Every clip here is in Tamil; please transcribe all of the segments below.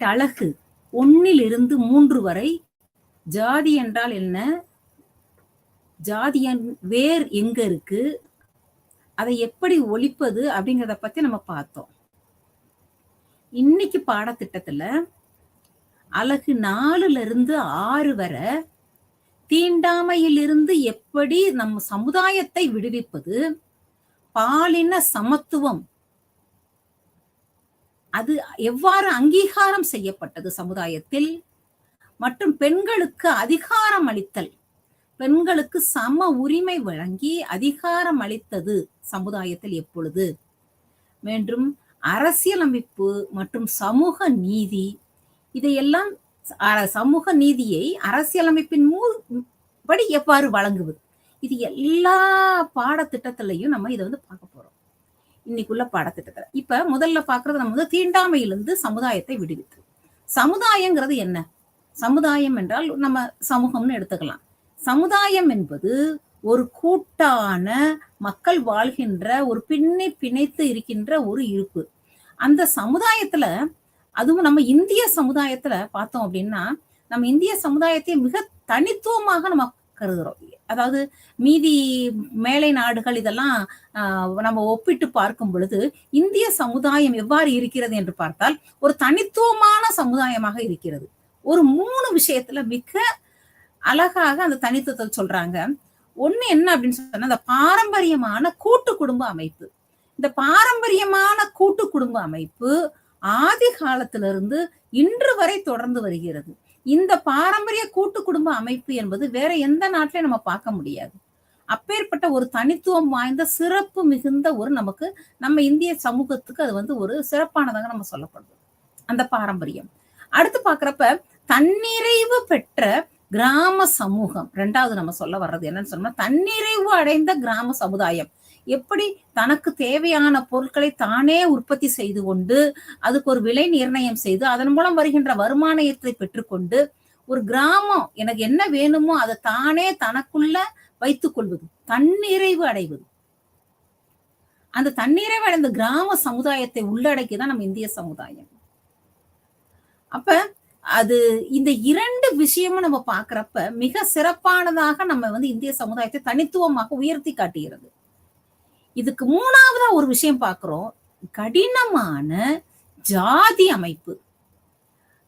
ரைட், அழகு 1 3 வரை. ஜாதி என்றால் என்ன, ஜாதியின் வேர் எங்க இருக்கு, அதை எப்படி ஒழிப்பது அப்படிங்கிறத பத்தி நம்ம பார்த்தோம். இன்னைக்கு பாடத்திட்டத்துல அழகு 4 வரை தீண்டாமையிலிருந்து எப்படி நம்ம சமுதாயத்தை விடுவிப்பது, பாலின சமத்துவம் அது எவ்வாறு அங்கீகாரம் செய்யப்பட்டது சமுதாயத்தில், மற்றும் பெண்களுக்கு அதிகாரம் அளித்தல், பெண்களுக்கு சம உரிமை வழங்கி அதிகாரம் அளித்தது சமுதாயத்தில் எப்பொழுது, மற்றும் அரசியலமைப்பு மற்றும் சமூக நீதி, இதையெல்லாம் சமூக நீதியை அரசியலமைப்பின் படி எவ்வாறு வழங்குவது, இது எல்லா பாடத்திட்டத்திலையும் நம்ம இதை பார்க்க போறோம் இன்னைக்குள்ள பாடத்திட்டத்துல. இப்ப முதல்ல பாக்குறது நம்ம தீண்டாமையிலிருந்து சமுதாயத்தை விடுவித்து. சமுதாயங்கிறது என்ன? சமுதாயம் என்றால் நம்ம சமூகம்னு எடுத்துக்கலாம். சமுதாயம் என்பது ஒரு கூட்டான மக்கள் வாழ்கின்ற ஒரு பிணைத்து இருக்கின்ற ஒரு இருப்பு. அந்த சமுதாயத்துல, அதுவும் நம்ம இந்திய சமுதாயத்துல பார்த்தோம் அப்படின்னா, நம்ம இந்திய சமுதாயத்தை மிக தனித்துவமாக நம்ம கருதுறோம். அதாவது மீதி மேலை நாடுகள் இதெல்லாம் நம்ம ஒப்பிட்டு பார்க்கும் பொழுது இந்திய சமுதாயம் எவ்வாறு இருக்கிறது என்று பார்த்தால் ஒரு தனித்துவமான சமுதாயமாக இருக்கிறது. ஒரு 3 விஷயத்துல மிக அழகாக அந்த தனித்துவத்தை சொல்றாங்க. ஒண்ணு என்ன அப்படின்னு சொன்னா, அந்த பாரம்பரியமான கூட்டு குடும்ப அமைப்பு. இந்த பாரம்பரியமான கூட்டு குடும்ப அமைப்பு ஆதி காலத்திலிருந்து இன்று வரை தொடர்ந்து வருகிறது. இந்த பாரம்பரிய கூட்டு குடும்ப அமைப்பு என்பது வேற எந்த நாட்டிலையும் நம்ம பார்க்க முடியாது. அப்பேற்பட்ட ஒரு தனித்துவம் வாய்ந்த சிறப்பு மிகுந்த ஒரு நமக்கு நம்ம இந்திய சமூகத்துக்கு அது ஒரு சிறப்பானதாக நம்ம சொல்லப்படுது அந்த பாரம்பரியம். அடுத்து பாக்குறப்ப தன்னிறைவு பெற்ற கிராம சமூகம். 2வது நம்ம சொல்ல வர்றது என்னன்னு சொன்னா, தன்னிறைவு அடைந்த கிராம சமுதாயம். எப்படி தனக்கு தேவையான பொருட்களை தானே உற்பத்தி செய்து கொண்டு அதுக்கு ஒரு விலை நிர்ணயம் செய்து அதன் மூலம் வருகின்ற வருமானத்தை பெற்றுக்கொண்டு ஒரு கிராமம் எனக்கு என்ன வேணுமோ அதை தானே தனக்குள்ள வைத்துக் கொள்வது, தன்னிறைவு அடைவது. அந்த தன்னிறைவு அடைந்த கிராம சமுதாயத்தை உள்ளடக்கிதான் நம்ம இந்திய சமுதாயம். அப்ப அது இந்த 2 விஷயமும் நம்ம பாக்குறப்ப மிக சிறப்பானதாக நம்ம இந்திய சமுதாயத்தை தனித்துவமாக உயர்த்தி காட்டுகிறது. இதுக்கு 3வதா ஒரு விஷயம் பார்க்கிறோம், கடினமான ஜாதி அமைப்பு.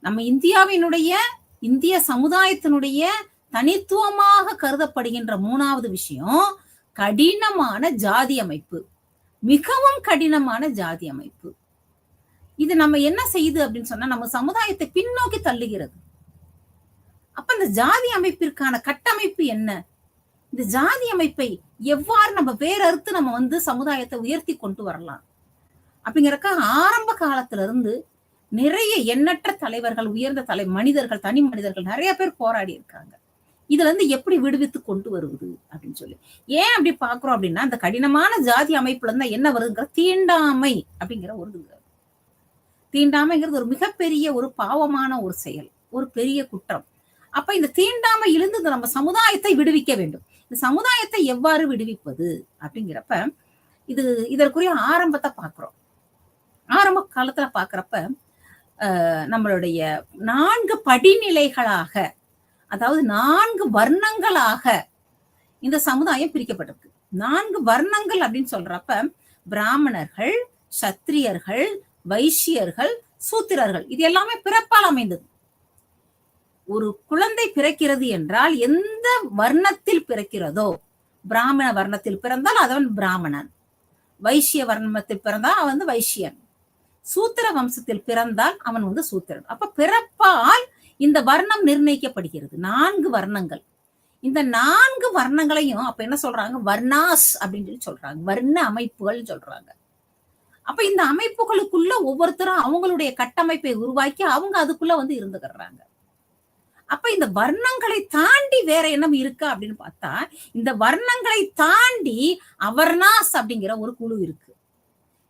நம்ம இந்திய சமுதாயத்தினுடைய தனித்துவமாக கருதப்படுகின்ற 3வது விஷயம் கடினமான ஜாதி அமைப்பு. மிகவும் கடினமான ஜாதி அமைப்பு. இது நம்ம என்ன செய்யுது அப்படின்னு சொன்னா, நம்ம சமுதாயத்தை பின்னோக்கி தள்ளுகிறது. அப்ப இந்த ஜாதி அமைப்பிற்கான கட்டமைப்பு என்ன, இந்த ஜாதி அமைப்பை எவ்வாறு நம்ம வேறறுத்து நம்ம சமுதாயத்தை உயர்த்தி கொண்டு வரலாம் அப்படிங்கறக்க ஆரம்ப காலத்துல இருந்து நிறைய எண்ணற்ற தலைவர்கள், உயர்ந்த மனிதர்கள், தனி மனிதர்கள் நிறைய பேர் போராடி இருக்காங்க. இதுல எப்படி விடுவித்து கொண்டு வருவது அப்படின்னு சொல்லி. ஏன் அப்படி பாக்குறோம் அப்படின்னா, அந்த கடினமான ஜாதி அமைப்புல இருந்தா என்ன வருதுங்கிற தீண்டாமை அப்படிங்கிற ஒரு தீண்டாமைங்கிறது ஒரு மிகப்பெரிய ஒரு பாவமான ஒரு செயல், ஒரு பெரிய குற்றம். அப்ப இந்த தீண்டாமை இருந்து நம்ம சமுதாயத்தை விடுவிக்க வேண்டும். இந்த சமுதாயத்தை எவ்வாறு விடுவிப்பது அப்படிங்கிறப்ப இதற்குரிய ஆரம்பத்தை பாக்குறோம். ஆரம்ப காலத்துல பாக்குறப்ப நம்மளுடைய 4 படிநிலைகளாக, அதாவது 4 வர்ணங்களாக இந்த சமுதாயம் பிரிக்கப்பட்டிருக்கு. 4 வர்ணங்கள் அப்படின்னு சொல்றப்ப பிராமணர்கள், சத்திரியர்கள், வைசியர்கள், சூத்திரர்கள், இது எல்லாமே பிறப்பால் அமைந்தது. ஒரு குழந்தை பிறக்கிறது என்றால் எந்த வர்ணத்தில் பிறக்கிறதோ, பிராமண வர்ணத்தில் பிறந்தால் அவன் பிராமணன், வைசிய வர்ணத்தில் பிறந்தால் அவன் வைசியன், சூத்திர வம்சத்தில் பிறந்தால் அவன் சூத்திரன். அப்ப பிறப்பால் இந்த வர்ணம் நிர்ணயிக்கப்படுகிறது. 4 வர்ணங்கள். இந்த 4 வர்ணங்களையும் அப்ப என்ன சொல்றாங்க, வர்ணாஸ் அப்படின்னு சொல்றாங்க, வர்ண அமைப்புகள் சொல்றாங்க. அப்ப இந்த அமைப்புகளுக்குள்ள ஒவ்வொருத்தரும் அவங்களுடைய கட்டமைப்பை உருவாக்கி அவங்க அதுக்குள்ள இருந்துக்கிறாங்க. அப்ப இந்த வர்ணங்களை தாண்டி வேற என்ன இருக்கா அப்படின்னு பார்த்தா, இந்த வர்ணங்களை தாண்டி அவர்ணாஸ் அப்படிங்கிற ஒரு குழு இருக்கு.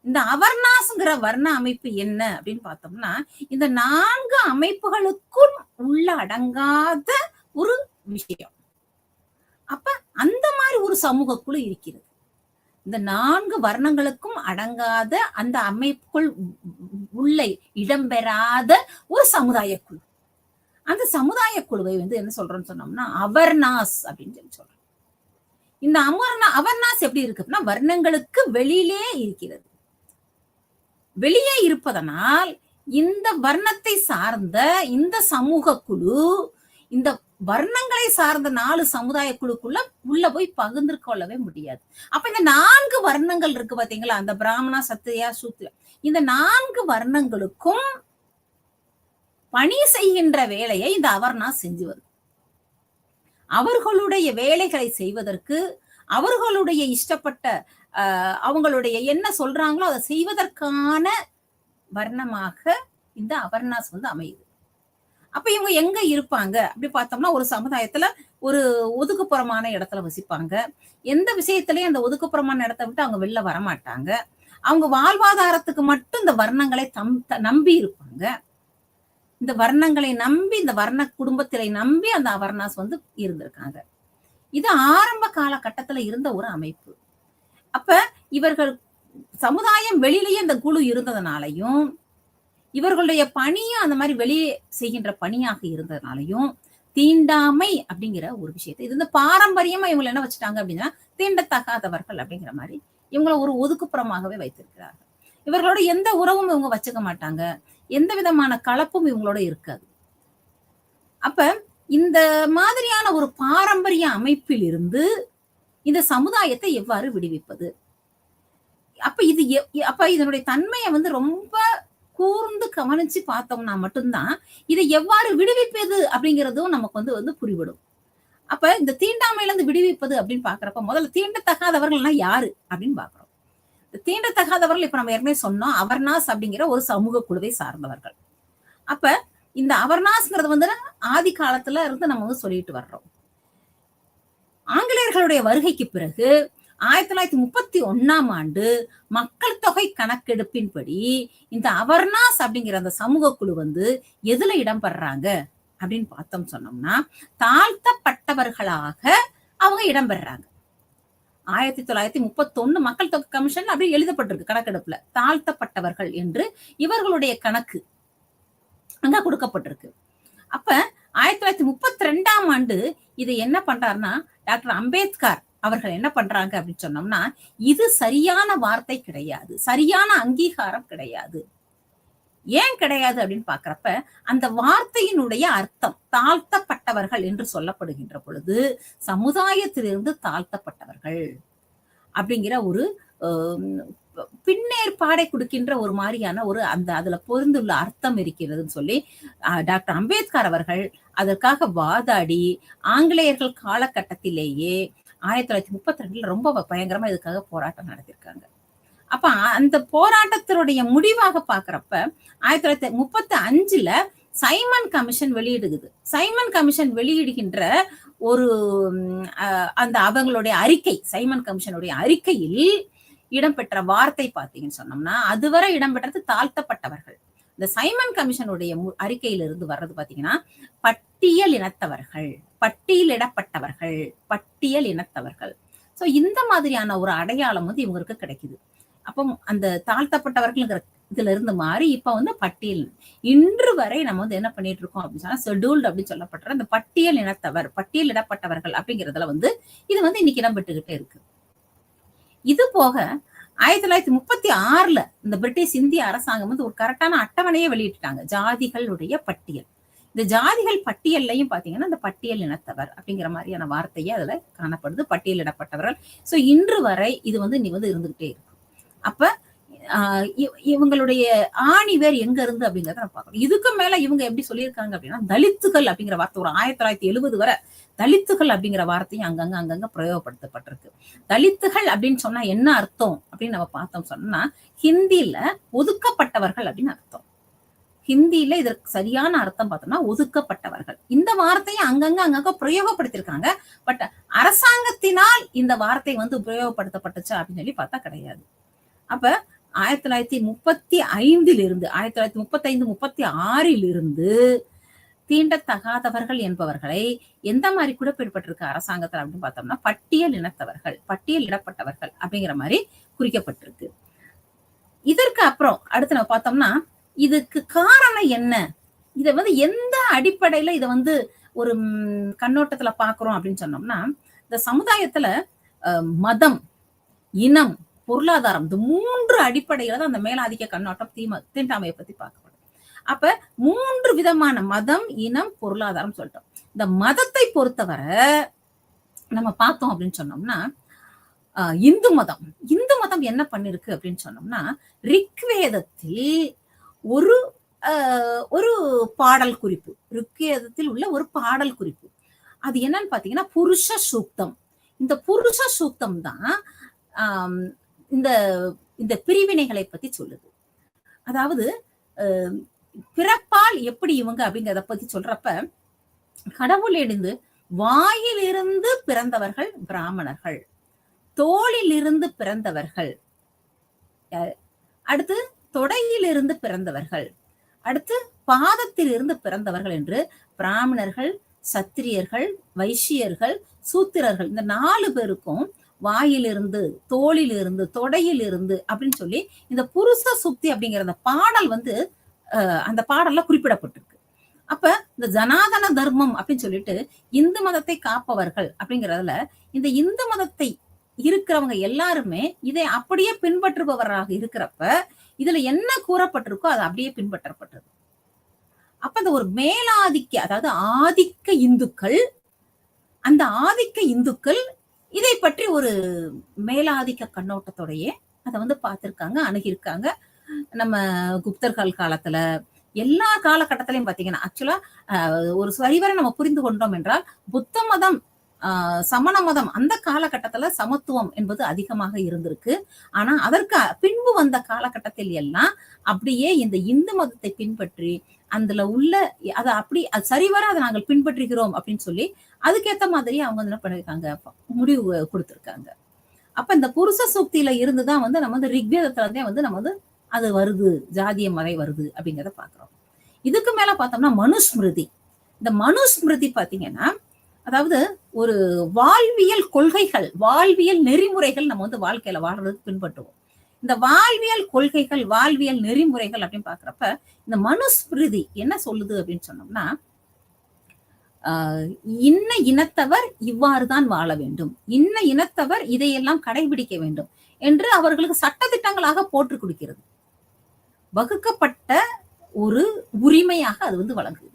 இந்த அவர்ணாஸ்ங்கிற வர்ண அமைப்பு என்ன அப்படின்னு பார்த்தோம்னா, இந்த 4 அமைப்புகளுக்கும் உள்ள அடங்காத ஒரு விஷயம். அப்ப அந்த மாதிரி ஒரு சமூக குழு இருக்கிறது. இந்த 4 வர்ணங்களுக்கும் அடங்காத அந்த அமைப்புக்குள் உள்ள இடம்பெறாத ஒரு சமுதாய குழு. அந்த சமுதாய குழுவை வந்து என்ன சொல்றோம்னு சொன்னோம்னா அவர்னாஸ் அப்படின்னு சொல்லி சொல்றோம். இந்த அவர்னாஸ் எப்படி இருக்குன்னா வர்ணங்களுக்கு வெளியிலே இருக்கிறது. வெளியே இருப்பதனால் இந்த வர்ணத்தை சார்ந்த இந்த சமூக குழு இந்த வர்ணங்களை சார்ந்த 4 சமுதாய குழுக்குள்ள உள்ள போய் பகிர்ந்து கொள்ளவே முடியாது. அப்ப இந்த 4 வர்ணங்கள் இருக்கு பாத்தீங்களா, அந்த பிராமணா, சத்திரியா, சூத்ரா, இந்த 4 வர்ணங்களுக்கும் பணி செய்கின்ற வேலையை இந்த அவர்னாஸ் செஞ்சு வருது. அவர்களுடைய வேலைகளை செய்வதற்கு அவர்களுடைய இஷ்டப்பட்ட அவங்களுடைய என்ன சொல்றாங்களோ அதை செய்வதற்கான வர்ணமாக இந்த அவர்னாஸ் வந்து அமையுது. அப்ப இவங்க எங்க இருப்பாங்க அப்படி பார்த்தோம்னா ஒரு சமுதாயத்துல ஒரு ஒதுக்குப்புறமான இடத்துல வசிப்பாங்க. எந்த விஷயத்திலயும் அந்த ஒதுக்குப்புறமான இடத்தை விட்டு அவங்க வெளில வரமாட்டாங்க. அவங்க வாழ்வாதாரத்துக்கு மட்டும் இந்த வர்ணங்களை நம்பி இருப்பாங்க. இந்த வர்ணங்களை நம்பி இந்த வர்ண குடும்பத்திலை நம்பி அந்த அவர்னாஸ் வந்து இருந்திருக்காங்க. இது ஆரம்ப காலகட்டத்துல இருந்த ஒரு அமைப்பு. அப்ப இவர்கள் சமுதாயம் வெளியிலேயே இந்த குழு இருந்ததுனாலையும் இவர்களுடைய பணியும் அந்த மாதிரி வெளியே செய்கின்ற பணியாக இருந்ததுனாலையும் தீண்டாமை அப்படிங்கிற ஒரு விஷயத்தை இது வந்து பாரம்பரியமா இவங்களை என்ன வச்சுட்டாங்க அப்படின்னா தீண்டத்தகாதவர்கள் அப்படிங்கிற மாதிரி இவங்களை ஒரு ஒதுக்குப்புறமாகவே வைத்திருக்கிறார்கள். இவர்களோட எந்த உறவும் இவங்க வச்சுக்க மாட்டாங்க. எந்த விதமான கலப்பும் இவங்களோட இருக்காது. அப்ப இந்த மாதிரியான ஒரு பாரம்பரிய அமைப்பில் இருந்து இந்த சமுதாயத்தை எவ்வாறு விடுவிப்பது? அப்ப இதனுடைய தன்மையை வந்து ரொம்ப கூர்ந்து கவனிச்சு பார்த்தோம்னா மட்டும்தான் இதை எவ்வாறு விடுவிப்பது அப்படிங்கிறதும் நமக்கு வந்து புரிவிடும். அப்ப இந்த தீண்டாமையில இருந்து விடுவிப்பது அப்படின்னு பாக்குறப்ப முதல்ல தீண்டத்தகாதவர்கள்னா யாரு அப்படின்னு பாக்குறோம். தீண்டத்தகாதவர்கள் இப்ப நம்ம ஏற்கனவே சொன்னோம் அவர்னாஸ் அப்படிங்கிற ஒரு சமூக குழுவை சார்ந்தவர்கள். அப்ப இந்த அவர்னாஸ்ங்கிறது வந்து ஆதி காலத்துல இருந்து நம்ம வந்து சொல்லிட்டு வர்றோம். ஆங்கிலேயர்களுடைய வருகைக்கு பிறகு 1931ஆம் ஆண்டு மக்கள் தொகை கணக்கெடுப்பின்படி இந்த அவர்னாஸ் அப்படிங்கிற அந்த சமூக குழு வந்து எதுல இடம்பெறாங்க அப்படின்னு பார்த்தோம் சொன்னோம்னா தாழ்த்தப்பட்டவர்களாக அவங்க இடம்பெறாங்க. 1931 மக்கள் தொகை கமிஷன் அப்படி எழுதப்பட்டிருக்கு கணக்கெடுப்புல தாழ்த்தப்பட்டவர்கள் என்று இவர்களுடைய கணக்கு அங்க கொடுக்கப்பட்டிருக்கு. அப்ப 1932ஆம் ஆண்டு இது என்ன பண்றாருன்னா டாக்டர் அம்பேத்கர் அவர்கள் என்ன பண்றாங்க அப்படின்னு சொன்னோம்னா இது சரியான வார்த்தை கிடையாது, சரியான அங்கீகாரம் கிடையாது. ஏன் கிடையாது அப்படின்னு பாக்குறப்ப அந்த வார்த்தையினுடைய அர்த்தம் தாழ்த்தப்பட்டவர்கள் என்று சொல்லப்படுகின்ற பொழுது சமுதாயத்திலிருந்து தாழ்த்தப்பட்டவர்கள் அப்படிங்கிற ஒரு பின்னேற்பாடை கொடுக்கின்ற ஒரு மாதிரியான ஒரு அந்த அதுல பொருந்துள்ள அர்த்தம் இருக்கிறதுன்னு சொல்லி டாக்டர் அம்பேத்கர் அவர்கள் அதற்காக வாதாடி ஆங்கிலேயர்கள் காலகட்டத்திலேயே 1932 ரொம்ப பயங்கரமா இதுக்காக போராட்டம் நடத்திருக்காங்க. அப்ப அந்த போராட்டத்தினுடைய முடிவாக பாக்குறப்ப 1935ல சைமன் கமிஷன் வெளியிடுகிறது. சைமன் கமிஷன் வெளியிடுகின்ற ஒரு அந்த அவங்களுடைய அறிக்கை சைமன் கமிஷனுடைய அறிக்கையில் இடம்பெற்ற வார்த்தை பார்த்தீங்கன்னு சொன்னோம்னா அதுவரை இடம்பெற்றது தாழ்த்தப்பட்டவர்கள். இந்த சைமன் கமிஷனுடைய அறிக்கையிலிருந்து வர்றது பாத்தீங்கன்னா பட்டியல் இனத்தவர்கள், பட்டியலிடப்பட்டவர்கள், பட்டியல் இனத்தவர்கள். சோ இந்த மாதிரியான ஒரு அடையாளம் வந்து இவங்களுக்கு கிடைக்குது. அப்போ அந்த தாழ்த்தப்பட்டவர்கள் இதுல இருந்து மாறி இப்ப வந்து பட்டியல் இன்று வரை நம்ம வந்து என்ன பண்ணிட்டு இருக்கோம் அப்படின்னு சொன்னா ஷெட்யூல்டு அப்படின்னு சொல்லப்படுற அந்த பட்டியல் இனத்தவர், பட்டியலிடப்பட்டவர்கள் அப்படிங்கிறதுல வந்து இது வந்து இன்னைக்கு இடம்பெற்றுக்கிட்டே இருக்கு. இது போக 1936ல இந்த பிரிட்டிஷ் இந்திய அரசாங்கம் வந்து ஒரு கரெக்டான அட்டவணையை வெளியிட்டாங்க ஜாதிகளுடைய பட்டியல். இந்த ஜாதிகள் பட்டியல்லையும் பாத்தீங்கன்னா இந்த பட்டியல் இனத்தவர் அப்படிங்கிற மாதிரியான வார்த்தையே அதுல காணப்படுது, பட்டியலிடப்பட்டவர்கள். சோ இன்று வரை இது வந்து நீ வந்து இருந்துகிட்டே இருக்கு. அப்ப இவங்களுடைய ஆணி வேர் எங்க இருந்து அப்படிங்கறத நம்ம பார்க்கணும். இதுக்கு மேல இவங்க எப்படி சொல்லியிருக்காங்க அப்படின்னா தலித்துகள் அப்படிங்கிற வார்த்தை ஒரு 1970 வரை தலித்துகள் அப்படிங்கிற வார்த்தையும் அங்கங்க பிரயோகப்படுத்தப்பட்டிருக்கு. தலித்துகள் அப்படின்னு சொன்னா என்ன அர்த்தம் அப்படின்னு நம்ம பார்த்தோம் சொன்னா ஹிந்தியில ஒதுக்கப்பட்டவர்கள் அப்படின்னு அர்த்தம். ஹிந்தியில இதற்கு சரியான அர்த்தம் பார்த்தோம்னா ஒதுக்கப்பட்டவர்கள். இந்த வார்த்தையை அங்கங்க பிரயோகப்படுத்திருக்காங்க. பட் அரசாங்கத்தினால் இந்த வார்த்தை வந்து உபயோகப்படுத்தப்பட்டுச்சு அப்படின்னு சொல்லி பார்த்தா கிடையாது. அப்ப 1935 இருந்து 1935-36 இருந்து தீண்டத்தகாதவர்கள் என்பவர்களை எந்த மாதிரி குறிப்பிடப்பட்டிருக்கு அரசாங்கத்தில் அப்படின்னு பார்த்தோம்னா பட்டியல் இனத்தவர்கள், பட்டியலிடப்பட்டவர்கள் அப்படிங்கிற மாதிரி குறிக்கப்பட்டிருக்கு. இதற்கு அப்புறம் அடுத்து நம்ம பார்த்தோம்னா இதுக்கு காரணம் என்ன? இத வந்து எந்த அடிப்படையில இத வந்து ஒரு கண்ணோட்டத்துல பார்க்கிறோம் அப்படின்னு சொன்னோம்னா, இந்த சமுதாயத்துல மதம், இனம், பொருளாதாரம் இந்த 3 அடிப்படையில தான் அந்த மேலாதிக்க கண்ணோட்டம் தீண்டாமைய பத்தி பார்க்கப்படும். அப்ப 3 விதமான மதம், இனம், பொருளாதாரம் சொல்லிட்டோம். இந்த மதத்தை பொறுத்தவரை நம்ம பார்த்தோம் அப்படின்னு சொன்னோம்னா, இந்து மதம். இந்து மதம் என்ன பண்ணிருக்கு அப்படின்னு சொன்னோம்னா, ரிக்வேதத்தில் ஒரு ஒரு பாடல் குறிப்பு. ரிக்வேதத்தில் உள்ள ஒரு பாடல் குறிப்பு. அது என்னன்னு பார்த்தீங்கன்னா, புருஷ சூக்தம். இந்த புருஷ சூக்தம் தான் இந்த இந்த பிரிவினைகளை பத்தி சொல்லுது. அதாவது பிறப்பால் எப்படி இவங்க அப்படிங்கிறத பத்தி சொல்றப்ப, கடவுளிலிருந்து வாயிலிருந்து பிறந்தவர்கள் பிராமணர்கள், தோளிலிருந்து பிறந்தவர்கள், அடுத்து தொடையிலிருந்து பிறந்தவர்கள், அடுத்து பாதத்திலிருந்து பிறந்தவர்கள் என்று பிராமணர்கள், சத்திரியர்கள், வைசியர்கள், சூத்திரர்கள் இந்த 4 பேருக்கும் வாயிலிருந்து, தோளிலிருந்து, தொடையிலிருந்து அப்படின்னு சொல்லி இந்த புருஷ சூக்தி அப்படிங்கிற அந்த பாடல் வந்து அந்த பாடல்ல குறிப்பிடப்பட்டிருக்கு. அப்ப இந்த ஜனாதன தர்மம் அப்படின்னு சொல்லிட்டு இந்து மதத்தை காப்பவர்கள் அப்படிங்கிறதுல இந்த இந்து மதத்தை இருக்கிறவங்க எல்லாருமே இதை அப்படியே பின்பற்றுபவராக இருக்கிறப்ப இதுல என்ன கூறப்பட்டிருக்கோ அது அப்படியே பின்பற்றப்பட்டது. அப்ப அந்த ஒரு மேலாதிக்க, அதாவது ஆதிக்க இந்துக்கள், அந்த ஆதிக்க இந்துக்கள் இதை பற்றி ஒரு மேலாதிக்க கண்ணோட்டத்தோடையே அதை வந்து பார்த்திருக்காங்க, அணுகியிருக்காங்க. நம்ம குப்தர்கள் காலத்துல எல்லா காலகட்டத்திலையும் பாத்தீங்கன்னா, ஆக்சுவலா ஒரு சரிவரை நம்ம புரிந்து கொண்டோம் என்றால் புத்த மதம், சமண மதம் அந்த காலகட்டத்துல சமத்துவம் என்பது அதிகமாக இருந்திருக்கு. ஆனா அதற்கு பின்பு வந்த காலகட்டத்தில் எல்லாம் அப்படியே இந்த இந்து மதத்தை பின்பற்றி அதுல உள்ள அதை அப்படி அது சரிவர அதை நாங்கள் பின்பற்றுகிறோம் அப்படின்னு சொல்லி அதுக்கேத்த மாதிரி அவங்க என்ன பண்ணிருக்காங்க, முடிவு கொடுத்திருக்காங்க. அப்ப இந்த புருஷ சூக்தியில இருந்துதான் வந்து நம்ம வந்து ரிக்வேதத்துல இருந்தே வந்து நம்ம வந்து அது வருது, ஜாதிய முறை வருது அப்படிங்கிறத பாக்குறோம். இதுக்கு மேல பார்த்தோம்னா மனுஸ்மிருதி. இந்த மனுஸ்மிருதி பாத்தீங்கன்னா, அதாவது ஒரு வாழ்வியல் கொள்கைகள், வாழ்வியல் நெறிமுறைகள் நம்ம வந்து வாழ்க்கையில வாழ்றதுக்கு பின்பற்றுவோம். இந்த வாழ்வியல் கொள்கைகள், வாழ்வியல் நெறிமுறைகள் அப்படின்னு பாக்குறப்ப இந்த மனுஸ்மிருதி என்ன சொல்லுது அப்படின்னு சொன்னோம்னா, இன்ன இனத்தவர் இவ்வாறுதான் வாழ வேண்டும், இன்ன இனத்தவர் இதையெல்லாம் கடைபிடிக்க வேண்டும் என்று அவர்களுக்கு சட்டத்திட்டங்களாக போட்டு கொடுக்கிறது. வகுக்கப்பட்ட ஒரு உரிமையாக அது வந்து வழங்குது.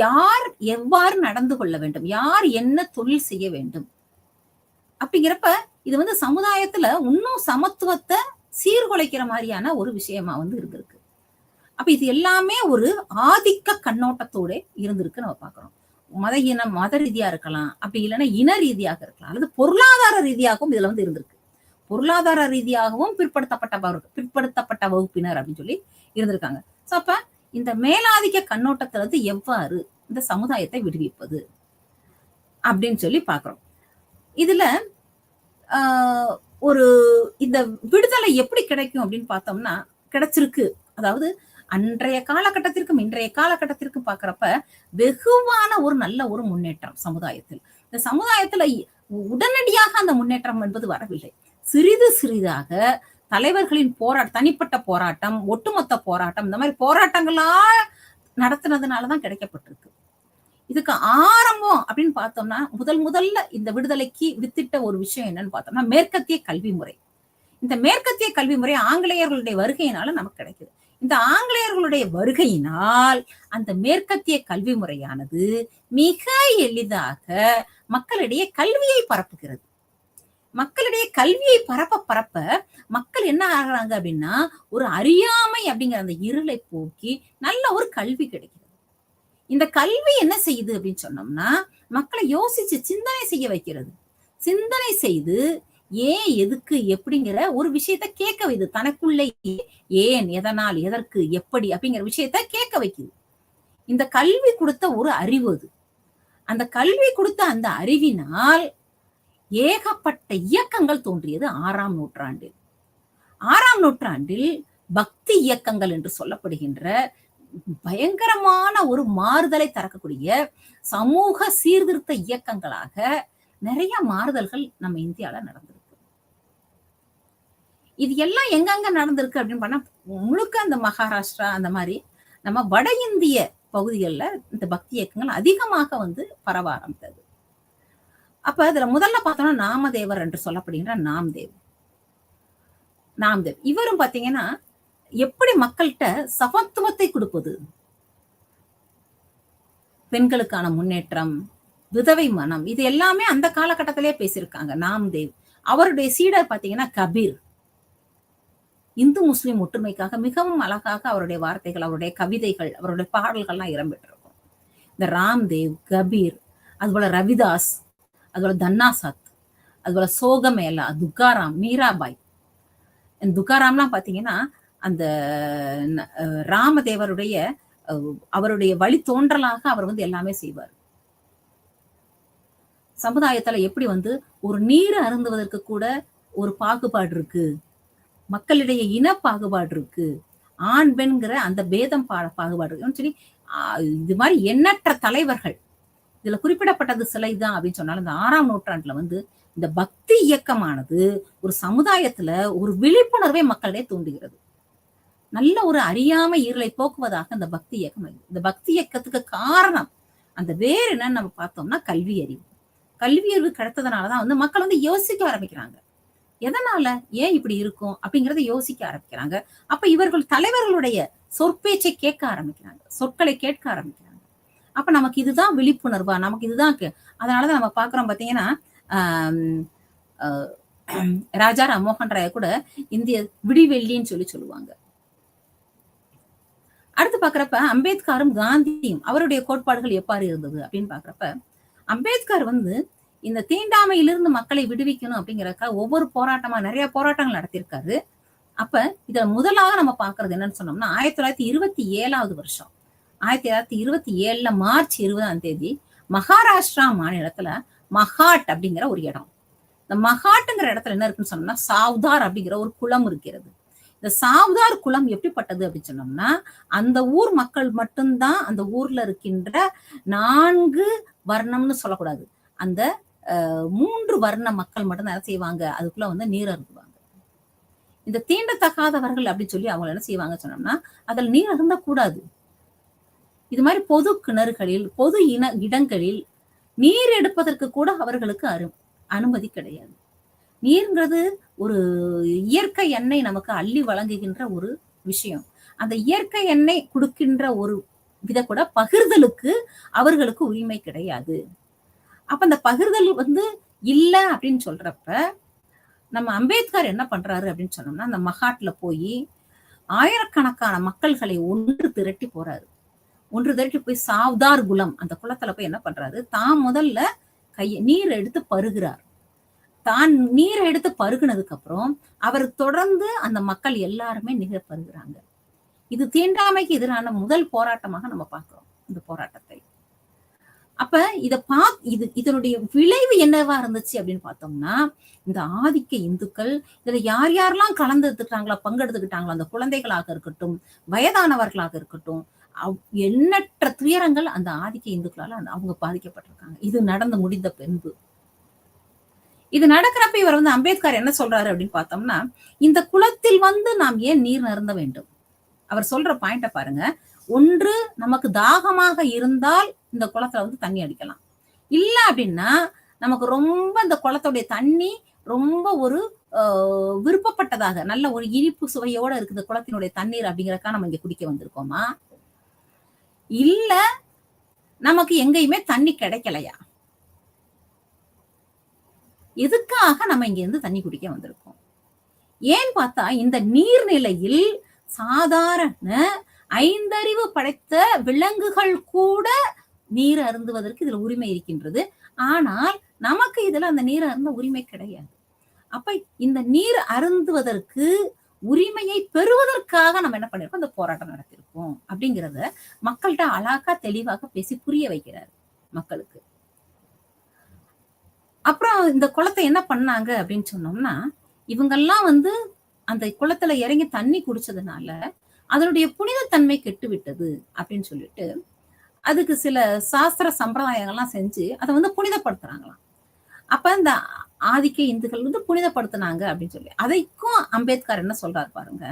யார் எவ்வாறு நடந்து கொள்ள வேண்டும், யார் என்ன தொழில் செய்ய வேண்டும் அப்படிங்கிறப்ப இது வந்து சமுதாயத்துல இன்னும் சமத்துவத்தை சீர்குலைக்கிற மாதிரியான ஒரு விஷயமா வந்து இருந்திருக்கு. அப்ப இது எல்லாமே ஒரு ஆதிக்க கண்ணோட்டத்தோட இருந்திருக்கு நம்ம பாக்குறோம். மத இனம், மத ரீதியா இருக்கலாம், அப்படி இல்லைன்னா இன ரீதியாக இருக்கலாம், அல்லது பொருளாதார ரீதியாகவும் இதுல வந்து இருந்திருக்கு. பொருளாதார ரீதியாகவும் பிற்படுத்தப்பட்ட வகுப்பினர் அப்படின்னு சொல்லி இருந்திருக்காங்க. அப்ப இந்த மேலாதிக்க கண்ணோட்டத்துல இருந்து எவ்வாறு இந்த சமுதாயத்தை விடுவிப்பது அப்படின்னு சொல்லி பாக்குறோம். இதுல ஒரு இந்த விடுதலை எப்படி கிடைக்கும் அப்படின்னு பார்த்தோம்னா கிடைச்சிருக்கு. அதாவது அன்றைய காலகட்டத்திற்கும் இன்றைய காலகட்டத்திற்கும் பாக்குறப்ப வெகுவான ஒரு நல்ல ஒரு முன்னேற்றம் சமுதாயத்தில். இந்த சமுதாயத்துல உடனடியாக அந்த முன்னேற்றம் என்பது வரவில்லை. சிறிது சிறிதாக தலைவர்களின் தனிப்பட்ட போராட்டம், ஒட்டுமொத்த போராட்டம், இந்த மாதிரி போராட்டங்களா நடத்தினதுனாலதான் கிடைக்கப்பட்டிருக்கு. இதுக்கு ஆரம்பம் அப்படின்னு பார்த்தோம்னா முதல்ல இந்த விடுதலைக்கு வித்திட்ட ஒரு விஷயம் என்னன்னு பார்த்தோம்னா மேற்கத்திய கல்வி முறை. இந்த மேற்கத்திய கல்வி முறை ஆங்கிலேயர்களுடைய வருகையினால நமக்கு கிடைக்குது. இந்த ஆங்கிலேயர்களுடைய வருகையினால் அந்த மேற்கத்திய கல்வி முறையானது மிக எளிதாக மக்களிடையே கல்வியை பரப்புகிறது. மக்களிடையே கல்வியை பரப்ப மக்கள் என்ன ஆகுறாங்க அப்படின்னா ஒரு அறியாமை அப்படிங்கிற அந்த இருளை போக்கி நல்ல ஒரு கல்வி கிடைக்கிறது. இந்த கல்வி என்ன செய்யுது அப்படின்னு சொன்னோம்னா மக்களை யோசிச்சு சிந்தனை செய்ய வைக்கிறது. சிந்தனை செய்து ஏன், எதுக்கு, எப்படிங்கிற ஒரு விஷயத்த கேட்க வைக்குது. தனக்குள்ளே ஏன், எதனால், எதற்கு, எப்படி அப்படிங்கிற விஷயத்த கேட்க வைக்குது. இந்த கல்வி கொடுத்த ஒரு அறிவு அது. அந்த கல்வி கொடுத்த அந்த அறிவினால் ஏகப்பட்ட இயக்கங்கள் தோன்றியது 6ஆம் நூற்றாண்டில். 6ஆம் நூற்றாண்டில் பக்தி இயக்கங்கள் என்று சொல்லப்படுகின்ற பயங்கரமான ஒரு மாறுதலை தரக்கூடிய சமூக சீர்திருத்த இயக்கங்களாக நிறைய மாறுதல்கள் நம்ம இந்தியால நடந்திருக்கு. இது எல்லாம் எங்கெங்க நடந்திருக்கு அப்படின்னு பண்ணா முழுக்க அந்த மகாராஷ்டிரா அந்த மாதிரி நம்ம வட இந்திய பகுதிகளில் இந்த பக்தி இயக்கங்கள் அதிகமாக வந்து பரவ ஆரம்பித்தது. அப்ப இதுல முதல்ல பார்த்தோம்னா நாமதேவர் என்று சொல்லப்படுகின்ற நாம்தேவ் இவரும் பாத்தீங்கன்னா எப்படி மக்கள்கிட்ட சமத்துவத்தை கொடுப்பது, பெண்களுக்கான முன்னேற்றம், விதவை மனம், இது எல்லாமே அந்த காலகட்டத்திலே பேசியிருக்காங்க நாம்தேவ். அவருடைய சீடர் பாத்தீங்கன்னா கபீர். இந்து முஸ்லிம் ஒற்றுமைக்காக மிகவும் அழகாக அவருடைய வார்த்தைகள், அவருடைய கவிதைகள், அவருடைய பாடல்கள்லாம் இடம்பெற்றிருக்கும். இந்த ராம்தேவ், கபீர், அதுபோல ரவிதாஸ், அதுபோல தன்னாசத், அதுபோல சோகமேலா, துக்காராம், மீராபாய். துக்காராம்லாம் பாத்தீங்கன்னா அந்த ராமதேவருடைய அவருடைய வழி தோன்றலாக அவர் வந்து எல்லாமே செய்வார். சமுதாயத்துல எப்படி வந்து ஒரு நீர் அருந்துவதற்கு கூட ஒரு பாகுபாடு இருக்கு, மக்களிடையே இன பாகுபாடு இருக்கு, ஆண் பெண்கிற அந்த பேதம் பாகுபாடு இருக்குன்னு சொல்லி இது மாதிரி எண்ணற்ற தலைவர்கள். இதுல குறிப்பிடப்பட்டது சிலை தான் அப்படின்னு சொன்னாலும் இந்த 6ஆம் நூற்றாண்டுல வந்து இந்த பக்தி இயக்கமானது ஒரு சமுதாயத்துல ஒரு விழிப்புணர்வை மக்களிடையே தூண்டுகிறது. நல்ல ஒரு அறியாமை ஈரலை போக்குவதாக இந்த பக்தி இயக்கம். இந்த பக்தி இயக்கத்துக்கு காரணம் அந்த வேறு என்னன்னு நம்ம பார்த்தோம்னா கல்வி அறிவு. கல்வி அறிவு கிடைத்ததுனாலதான் வந்து மக்கள் வந்து யோசிக்க ஆரம்பிக்கிறாங்க. எதனால ஏன் இப்படி இருக்கும் அப்படிங்கறத யோசிக்க ஆரம்பிக்கிறாங்க. அப்ப இவர்கள் தலைவர்களுடைய சொற்பேச்சை கேட்க ஆரம்பிக்கிறாங்க, சொற்களை கேட்க ஆரம்பிக்கிறாங்க. அப்ப நமக்கு இதுதான் விழிப்புணர்வா, நமக்கு இதுதான். அதனாலதான் நம்ம பாக்குறோம் பாத்தீங்கன்னா ராஜா ராம்மோகன் ராய கூட இந்திய விடிவெள்ளின்னு சொல்லுவாங்க. அடுத்து பாக்குறப்ப அம்பேத்கரும் காந்தியும் அவருடைய கோட்பாடுகள் எவ்வாறு இருந்தது அப்படின்னு பாக்குறப்ப அம்பேத்கர் வந்து இந்த தீண்டாமையிலிருந்து மக்களை விடுவிக்கணும் அப்படிங்கிறக்க ஒவ்வொரு போராட்டமா நிறைய போராட்டங்கள் நடத்தியிருக்காரு. அப்ப இத முதலாக நம்ம பாக்குறது என்னன்னு சொன்னோம்னா 1927 வருஷம் 1927 மார்ச் 20ஆம் தேதி மகாராஷ்டிரா மாநிலத்துல மகாட் அப்படிங்கிற ஒரு இடம். இந்த மகாட்டுங்கிற இடத்துல என்ன இருக்குன்னு சொன்னோம்னா சாவ்தார் அப்படிங்கிற ஒரு குளம் இருக்கிறது. இந்த சாவ்தார் குளம் எப்படிப்பட்டது அப்படின்னு சொன்னோம்னா அந்த ஊர் மக்கள் மட்டும்தான் அந்த ஊர்ல இருக்கின்ற 4 வர்ணம்னு சொல்லக்கூடாது, அந்த 3 வர்ண மக்கள் மட்டும் என்ன செய்வாங்க, அதுக்குள்ள வந்து நீர் அருந்துவாங்க. இந்த தீண்டத்தகாதவர்கள் அப்படின்னு சொல்லி அவங்க என்ன செய்வாங்க சொன்னோம்னா அதில் நீர் அருந்தக்கூடாது. இது மாதிரி பொது கிணறுகளில் பொது இடங்களில் நீர் எடுப்பதற்கு கூட அவர்களுக்கு அனுமதி கிடையாது. நீர்ங்கிறது ஒரு இயற்கை எண்ணெய் நமக்கு அள்ளி வழங்குகின்ற ஒரு விஷயம். அந்த இயற்கை எண்ணெய் கொடுக்கின்ற ஒரு வித கூட பகிர்தலுக்கு அவர்களுக்கு உரிமை கிடையாது. அப்ப அந்த பகிர்தல் வந்து இல்ல அப்படின்னு சொல்றப்ப நம்ம அம்பேத்கர் என்ன பண்றாரு அப்படின்னு சொன்னோம்னா அந்த மகாட்ல போய் ஆயிரக்கணக்கான மக்கள்களை ஒன்று திரட்டி போய் சாவ்தார் குளம் அந்த குளத்துல போய் என்ன பண்றாரு, தான் முதல்ல நீர் எடுத்து பருகிறார். தான் நீரை எடுத்து பருகுனதுக்கு அப்புறம் அவர் தொடர்ந்து அந்த மக்கள் எல்லாருமே நீரை பருகுறாங்க. இது தீண்டாமைக்கு எதிரான முதல் போராட்டமாக நம்ம பார்க்கிறோம் இந்த போராட்டத்தை. அப்ப இதனுடைய விளைவு என்னவா இருந்துச்சு அப்படின்னு பார்த்தோம்னா இந்த ஆதிக்க இந்துக்கள் இதுல யார் யாரெல்லாம் கலந்துட்டாங்களோ பங்கெடுத்துக்கிட்டாங்களோ அந்த குழந்தைகளாக இருக்கட்டும், வயதானவர்களாக இருக்கட்டும், எண்ணற்ற துயரங்கள் அந்த ஆதிக்க இந்துக்களால அவங்க பாதிக்கப்பட்டிருக்காங்க. இது நடந்து முடிந்த பின்பு இது நடக்கிறப்ப இவர் வந்து அம்பேத்கர் என்ன சொல்றாரு அப்படின்னு பார்த்தோம்னா இந்த குளத்தில் வந்து நாம் ஏன் நீர் அருந்த வேண்டும். அவர் சொல்ற பாயிண்ட பாருங்க. ஒன்று, நமக்கு தாகமாக இருந்தால் இந்த குளத்துல வந்து தண்ணி அடிக்கலாம். இல்ல அப்படின்னா நமக்கு ரொம்ப இந்த குளத்துடைய தண்ணி ரொம்ப ஒரு விருப்பப்பட்டதாக நல்ல ஒரு இனிப்பு சுவையோட இருக்குது குளத்தினுடைய தண்ணீர் அப்படிங்கறக்கா நம்ம இங்க குடிக்க வந்திருக்கோமா, இல்ல நமக்கு எங்கேயுமே தண்ணி கிடைக்கலையா, எதுக்காக நம்ம இங்க இருந்து தண்ணி குடிக்க வந்திருக்கோம்? ஏன் பார்த்தா இந்த நீர்நிலையில் சாதாரண 5 அறிவு படைத்த விலங்குகள் கூட நீர் அருந்துவதற்கு இதுல உரிமை இருக்கின்றது. ஆனால் நமக்கு இதுல அந்த நீர் அருந்த உரிமை கிடையாது. அப்ப இந்த நீர் அருந்துவதற்கு உரிமையை பெறுவதற்காக நம்ம என்ன பண்ணிருக்கோம், இந்த போராட்டம் நடத்திருக்கோம் அப்படிங்கிறத மக்கள்கிட்ட அழகா தெளிவாக பேசி புரிய வைக்கிறார் மக்களுக்கு. அப்புறம் இந்த குளத்தை என்ன பண்ணாங்க அப்படின்னு சொன்னோம்னா இவங்கெல்லாம் வந்து அந்த குளத்துல இறங்கி தண்ணி குடிச்சதுனால அதனுடைய புனிதத்தன்மை கெட்டு விட்டது அப்படின்னு சொல்லிட்டு அதுக்கு சில சாஸ்திர சம்பிரதாயங்கள்லாம் செஞ்சு அதை வந்து புனிதப்படுத்துறாங்களாம். அப்ப இந்த ஆதிக்க இந்துக்கள் வந்து புனிதப்படுத்தினாங்க அப்படின்னு சொல்லி அதைக்கும் அம்பேத்கர் என்ன சொல்றாரு பாருங்க.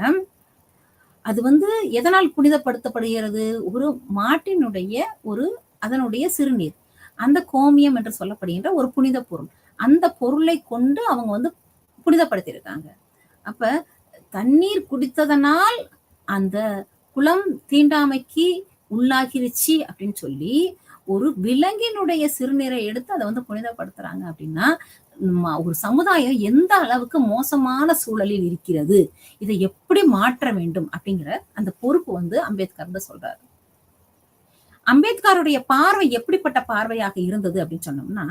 அது வந்து எதனால் புனிதப்படுத்தப்படுகிறது? ஒரு மாட்டினுடைய ஒரு அதனுடைய சிறுநீர், அந்த கோமியம் என்று சொல்லப்படுகின்ற ஒரு புனித பொருள், அந்த பொருளை கொண்டு அவங்க வந்து புனிதப்படுத்தியிருக்காங்க. அப்ப தண்ணீர் குடித்ததனால் அந்த குளம் தீண்டாமைக்கு உள்ளாகிருச்சு அப்படின்னு சொல்லி ஒரு விலங்கினுடைய சிறுநீரை எடுத்து அதை வந்து புனிதப்படுத்துறாங்க அப்படின்னா ஒரு சமுதாயம் எந்த அளவுக்கு மோசமான சூழலில் இருக்கிறது, இதை எப்படி மாற்ற வேண்டும் அப்படிங்கிற அந்த பொறுப்பு வந்து அம்பேத்கர் தான் சொல்றாரு. அம்பேத்கருடைய பார்வை எப்படிப்பட்ட பார்வையாக இருந்தது அப்படின்னு சொன்னோம்னா,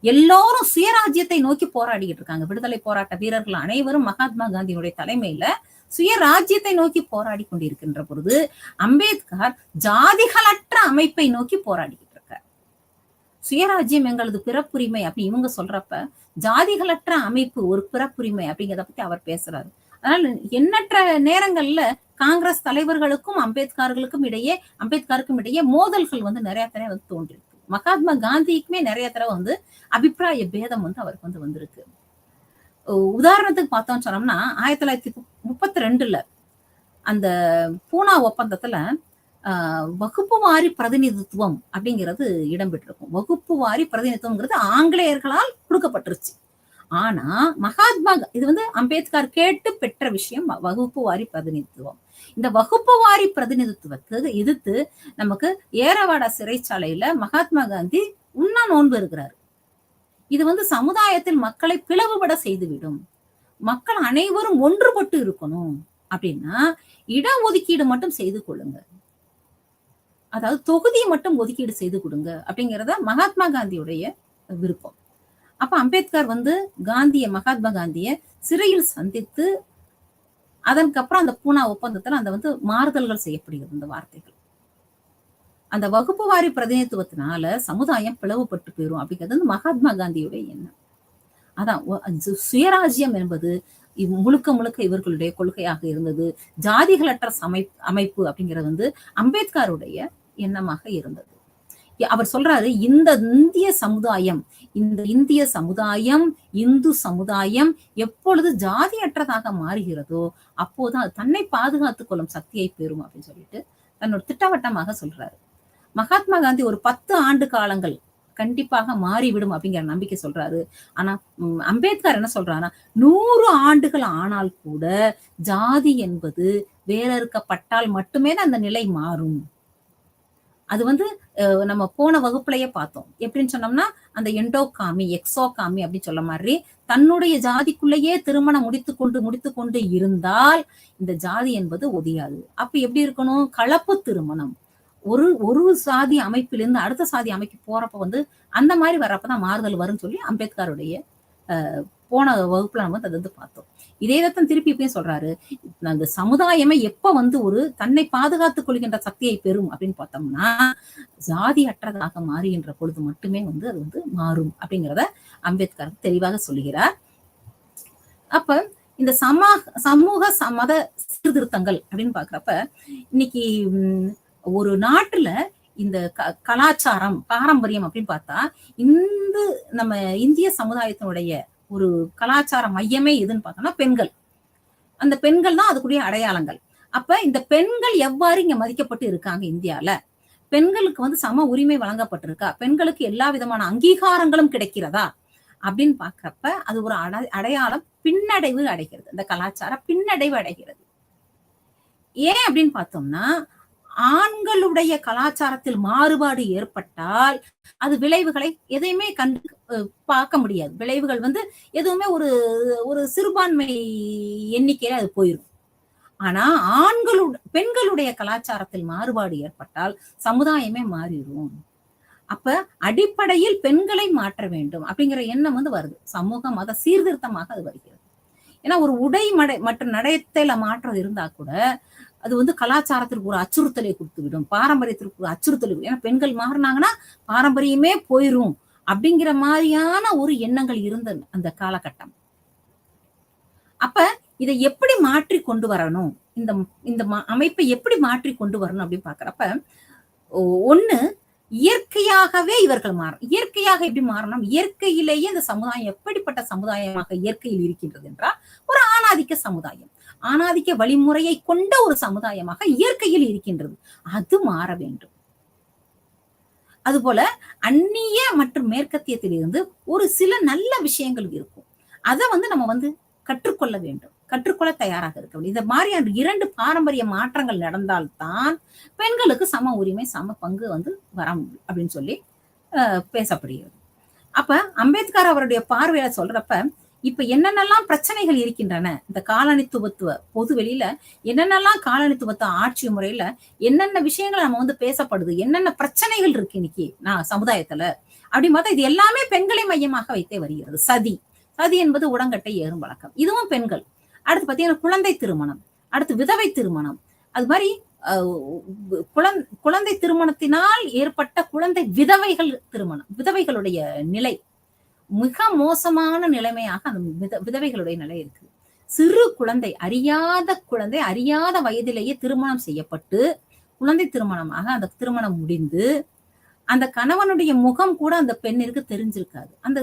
எல்லோரும் சுயராஜ்யத்தை நோக்கி போராடிக்கிட்டு இருக்காங்க. விடுதலை போராட்ட வீரர்கள் அனைவரும் மகாத்மா காந்தியுடைய தலைமையில சுயராஜ்யத்தை நோக்கி போராடி கொண்டிருக்கின்ற பொழுது அம்பேத்கர் ஜாதிகளற்ற அமைப்பை நோக்கி போராடிக்கிட்டு இருக்கார். சுயராஜ்யம் எங்களது பிறப்புரிமை அப்படி இவங்க சொல்றப்ப ஜாதிகளற்ற அமைப்பு ஒரு பிறப்புரிமை அப்படிங்கிறத பத்தி அவர் பேசுறாரு. அதனால எண்ணற்ற நேரங்கள்ல காங்கிரஸ் தலைவர்களுக்கும் அம்பேத்கருக்கும் இடையே மோதல்கள் வந்து நிறைய தடவை வந்து தோன்றிருக்கு. மகாத்மா காந்திக்குமே நிறைய தடவை வந்து அபிப்பிராய பேதம் வந்து அவருக்கு வந்து வந்திருக்கு. உதாரணத்துக்கு பார்த்தோம்னு சொன்னோம்னா 1932 அந்த பூனா ஒப்பந்தத்துல வகுப்பு வாரி பிரதிநிதித்துவம் அப்படிங்கிறது இடம்பெற்றிருக்கும். வகுப்பு வாரி பிரதிநிதித்துவம்ங்கிறது ஆங்கிலேயர்களால் கொடுக்கப்பட்டுருச்சு. ஆனா மகாத்மா இது வந்து அம்பேத்கர் கேட்டு பெற்ற விஷயம், வகுப்பு வாரி பிரதிநிதித்துவம். இந்த வகுப்பு வாரி பிரதிநிதித்துவத்துக்கு எதிர்த்து நமக்கு ஏரவாடா சிறைச்சாலையில மகாத்மா காந்தி உண்ணா நோன்பு இருக்கிறாரு. இது வந்து சமுதாயத்தில் மக்களை பிளவுபட செய்துவிடும், மக்கள் அனைவரும் ஒன்றுபட்டு இருக்கணும் அப்படின்னா இடஒதுக்கீடு மட்டும் செய்து கொள்ளுங்க, அதாவது தொகுதியை மட்டும் ஒதுக்கீடு செய்து கொடுங்க அப்படிங்கிறத மகாத்மா காந்தியுடைய விருப்பம். அப்ப அம்பேத்கர் வந்து மகாத்மா காந்திய சிறையில் சந்தித்து அதற்கப்புறம் அந்த பூனா ஒப்பந்தத்துல அந்த வந்து மாறுதல்கள் செய்யப்படுகிறது. இந்த வார்த்தைகள் அந்த வகுப்பு வாரி பிரதிநிதித்துவத்தினால சமுதாயம் பிளவுபட்டு போயிரும் அப்படிங்கிறது வந்து மகாத்மா காந்தியுடைய எண்ணம். அதான் சுயராஜ்யம் என்பது முழுக்க முழுக்க இவர்களுடைய கொள்கையாக இருந்தது. ஜாதிகளற்ற அமைப்பு அப்படிங்கிறது வந்து அம்பேத்கருடைய எண்ணமாக இருந்தது. அவர் சொல்றாரு, இந்த இந்திய சமுதாயம் இந்து சமுதாயம் எப்பொழுது ஜாதியற்றதாக மாறுகிறதோ அப்போது அது தன்னை பாதுகாத்துக் கொள்ளும் சக்தியை பெறும் அப்படின்னு சொல்லிட்டு தன்னோட திட்டவட்டமாக சொல்றாரு. மகாத்மா காந்தி ஒரு 10 ஆண்டு காலங்கள் கண்டிப்பாக மாறிவிடும் அப்படிங்கிற நம்பிக்கை சொல்றாரு. ஆனா அம்பேத்கர் என்ன சொல்றாருன்னா 100 ஆண்டுகள் ஆனால் கூட ஜாதி என்பது வேறறுக்கப்பட்டால் மட்டுமே தான் அந்த நிலை மாறும். அது வந்து நம்ம போன வகுப்புலயே பார்த்தோம். எப்படின்னு சொன்னோம்னா அந்த எண்டோகாமி எக்ஸோகாமி அப்படின்னு சொல்ல மாதிரி தன்னுடைய ஜாதிக்குள்ளேயே திருமணம் முடித்துக்கொண்டு இருந்தால் இந்த ஜாதி என்பது ஒதியாது. அப்ப எப்படி இருக்கணும்? கலப்பு திருமணம். ஒரு சாதி அமைப்பிலிருந்து அடுத்த சாதி அமைப்பு போறப்ப வந்து அந்த மாதிரி வர்றப்பதான் மாறுதல் வரும்னு சொல்லி அம்பேத்கருடைய போன வகுப்புல நம்ம அதை வந்து பார்த்தோம். இதேதான் திருப்பி இப்பயும் சொல்றாரு, அந்த சமுதாயமே எப்ப வந்து ஒரு தன்னை பாதுகாத்துக் கொள்கின்ற சக்தியை பெறும் அப்படின்னு பார்த்தோம்னா ஜாதி அற்றதாக மாறுகின்ற பொழுது மட்டுமே வந்து அது வந்து மாறும் அப்படிங்கிறத அம்பேத்கர் தெளிவாக சொல்லுகிறார். அப்ப இந்த சமூக மத சீர்திருத்தங்கள் அப்படின்னு பாக்குறப்ப இன்னைக்கு ஒரு நாட்டுல இந்த கலாச்சாரம் பாரம்பரியம் அப்படின்னு பார்த்தா நம்ம இந்திய சமுதாயத்தினுடைய ஒரு கலாச்சார மையமே எதுன்னு பார்த்தோம்னா பெண்கள். அந்த பெண்கள் தான் அதுக்குரிய அடையாளங்கள். அப்ப இந்த பெண்கள் எவ்வாறு இங்க மதிக்கப்பட்டு இருக்காங்க இந்தியால, பெண்களுக்கு வந்து சம உரிமை வழங்கப்பட்டிருக்கா, பெண்களுக்கு எல்லா விதமான அங்கீகாரங்களும் கிடைக்கிறதா அப்படின்னு பாக்குறப்ப அது ஒரு அடையாளம் பின்னடைவு அடைகிறது. இந்த கலாச்சார பின்னடைவு அடைகிறது. ஏன் அப்படின்னு பார்த்தோம்னா ஆண்களுடைய கலாச்சாரத்தில் மாறுபாடு ஏற்பட்டால் அது விளைவுகளை எதையுமே பார்க்க முடியாது. விளைவுகள் வந்து எதுவுமே ஒரு சிறுபான்மை எண்ணிக்கையில அது போயிடும். ஆனா பெண்களுடைய கலாச்சாரத்தில் மாறுபாடு ஏற்பட்டால் சமுதாயமே மாறிடும். அப்ப அடிப்படையில் பெண்களை மாற்ற வேண்டும் அப்படிங்கிற எண்ணம் வந்து வருது. சமூக மத சீர்திருத்தமாக அது வருகிறது. ஏன்னா ஒரு உடை மற்றும் நடத்தையில மாற்றம் இருந்தா கூட அது வந்து கலாச்சாரத்திற்கு ஒரு அச்சுறுத்தலை கொடுத்துவிடும், பாரம்பரியத்திற்கு ஒரு அச்சுறுத்தல். ஏன்னா பெண்கள் மாறினாங்கன்னா பாரம்பரியமே போயிரும் அப்படிங்கிற மாதிரியான ஒரு எண்ணங்கள் இருந்த அந்த காலகட்டம். அப்ப இதை எப்படி மாற்றி கொண்டு வரணும், இந்த அமைப்பை எப்படி மாற்றி கொண்டு வரணும் அப்படின்னு பாக்குறப்ப ஒண்ணு இயற்கையாகவே இவர்கள் மாறும். இயற்கையாக எப்படி மாறணும்? இயற்கையிலேயே இந்த சமுதாயம் எப்படிப்பட்ட சமுதாயமாக இயற்கையில் இருக்கின்றது என்றால் ஒரு ஆணாதிக்க சமுதாயம். ஆணாதிக்க வழிமுறையை கொண்ட ஒரு சமுதாயமாக இயற்கையில் இருக்கின்றது. அது மாற வேண்டும். அதுபோல அந்நிய மற்றும் மேற்கத்தியத்திலிருந்து ஒரு சில நல்ல விஷயங்கள் இருக்கும். அதை நம்ம கற்றுக்கொள்ள வேண்டும். கற்றுக்கொள்ள தயாராக இருக்க வேண்டும். இந்த மாதிரியான 2 பாரம்பரிய மாற்றங்கள் நடந்தால்தான் பெண்களுக்கு சம உரிமை, சம பங்கு வரும் அப்படின்னு சொல்லி பேசப்படுகிறது. அப்ப அம்பேத்கர் அவருடைய பார்வையில சொல்றப்ப, இப்ப என்னென்னலாம் பிரச்சனைகள் இருக்கின்றன, இந்த காலனித்துவத்துவ பொது வெளியில என்னென்னலாம் காலனித்துவத்த ஆட்சி முறையில என்னென்ன விஷயங்கள் நம்ம பேசப்படுது, என்னென்ன பிரச்சனைகள் இருக்கு இன்னைக்கு நான் சமுதாயத்துல அப்படின்னு பார்த்தா இது எல்லாமே பெண்களை மையமாக வைத்தே வருகிறது. சதி சதி என்பது உடங்கட்டை ஏறும் வழக்கம். இதுவும் பெண்கள். அடுத்து பாத்தீங்கன்னா குழந்தை திருமணம், அடுத்து விதவை திருமணம், அது மாதிரி குழந்தை திருமணத்தினால் ஏற்பட்ட குழந்தை விதவைகள் திருமணம், விதவைகளுடைய நிலை மிக மோசமான நிலைமையாக அந்த விதவைகளுடைய நிலை இருக்கு. சிறு குழந்தை, அறியாத வயதிலேயே திருமணம் செய்யப்பட்டு குழந்தை திருமணமாக அந்த திருமணம் முடிந்து அந்த கணவனுடைய முகம் கூட அந்த பெண்ணிற்கு தெரிஞ்சிருக்காது. அந்த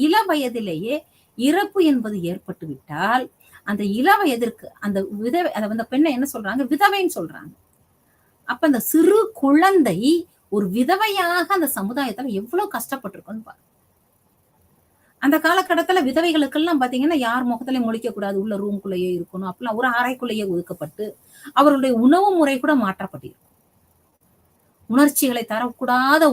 இள வயதிலேயே இறப்பு என்பது ஏற்பட்டு விட்டால் அந்த இள வயதிற்கு அந்த விதவை அந்த பெண்ணை என்ன சொல்றாங்க? விதவைன்னு சொல்றாங்க. அப்ப அந்த சிறு குழந்தை ஒரு விதவையாக அந்த சமுதாயத்துல எவ்வளவு கஷ்டப்பட்டிருக்குன்னு பாருங்க. அந்த காலகட்டத்துல விதவைகளுக்கெல்லாம் பாத்தீங்கன்னா யார் முகத்திலையும் முழிக்க கூடாது, உள்ள ரூம்குள்ளேயே இருக்கணும், அப்பெல்லாம் ஒரு அறைக்குள்ளேயே ஒதுக்கப்பட்டு அவர்களுடைய உணவு முறை கூட மாற்றப்பட்டிருக்கும். உணர்ச்சிகளை தரக்கூடாத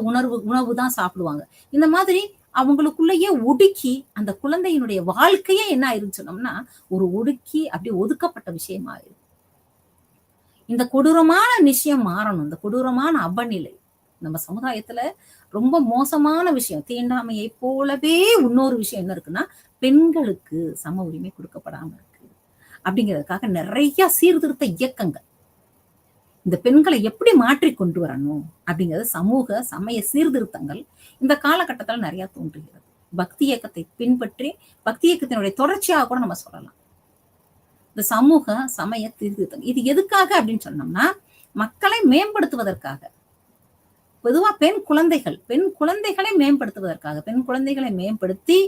உணவு தான் சாப்பிடுவாங்க. இந்த மாதிரி அவங்களுக்குள்ளேயே ஒடுக்கி அந்த குழந்தையினுடைய வாழ்க்கையே என்ன ஆயிருன்னு சொன்னோம்னா ஒரு ஒடுக்கி அப்படியே ஒதுக்கப்பட்ட விஷயமா ஆயிரும். இந்த கொடூரமான விஷயம் மாறணும். இந்த கொடூரமான அவநிலை நம்ம சமுதாயத்துல ரொம்ப மோசமான விஷயம். தீண்டாமையை போலவே இன்னொரு விஷயம் என்ன இருக்குன்னா பெண்களுக்கு சம உரிமை கொடுக்கப்படாம இருக்கு. அப்படிங்கிறதுக்காக நிறைய சீர்திருத்த இயக்கங்கள் இந்த பெண்களை எப்படி மாற்றி கொண்டு வரணும் அப்படிங்கிறது சமூக சமய சீர்திருத்தங்கள் இந்த காலகட்டத்துல நிறைய தோன்றுகிறது. பக்தி இயக்கத்தை பின்பற்றி பக்தி இயக்கத்தினுடைய தொடர்ச்சியாக கூட நம்ம சொல்லலாம். இந்த சமூக சமய சீர்திருத்தம் இது எதுக்காக அப்படின்னு சொன்னோம்னா மக்களை மேம்படுத்துவதற்காக, பொதுவா பெண் குழந்தைகளை மேம்படுத்துவதற்காக, பெண் குழந்தைகளை மேம்படுத்தி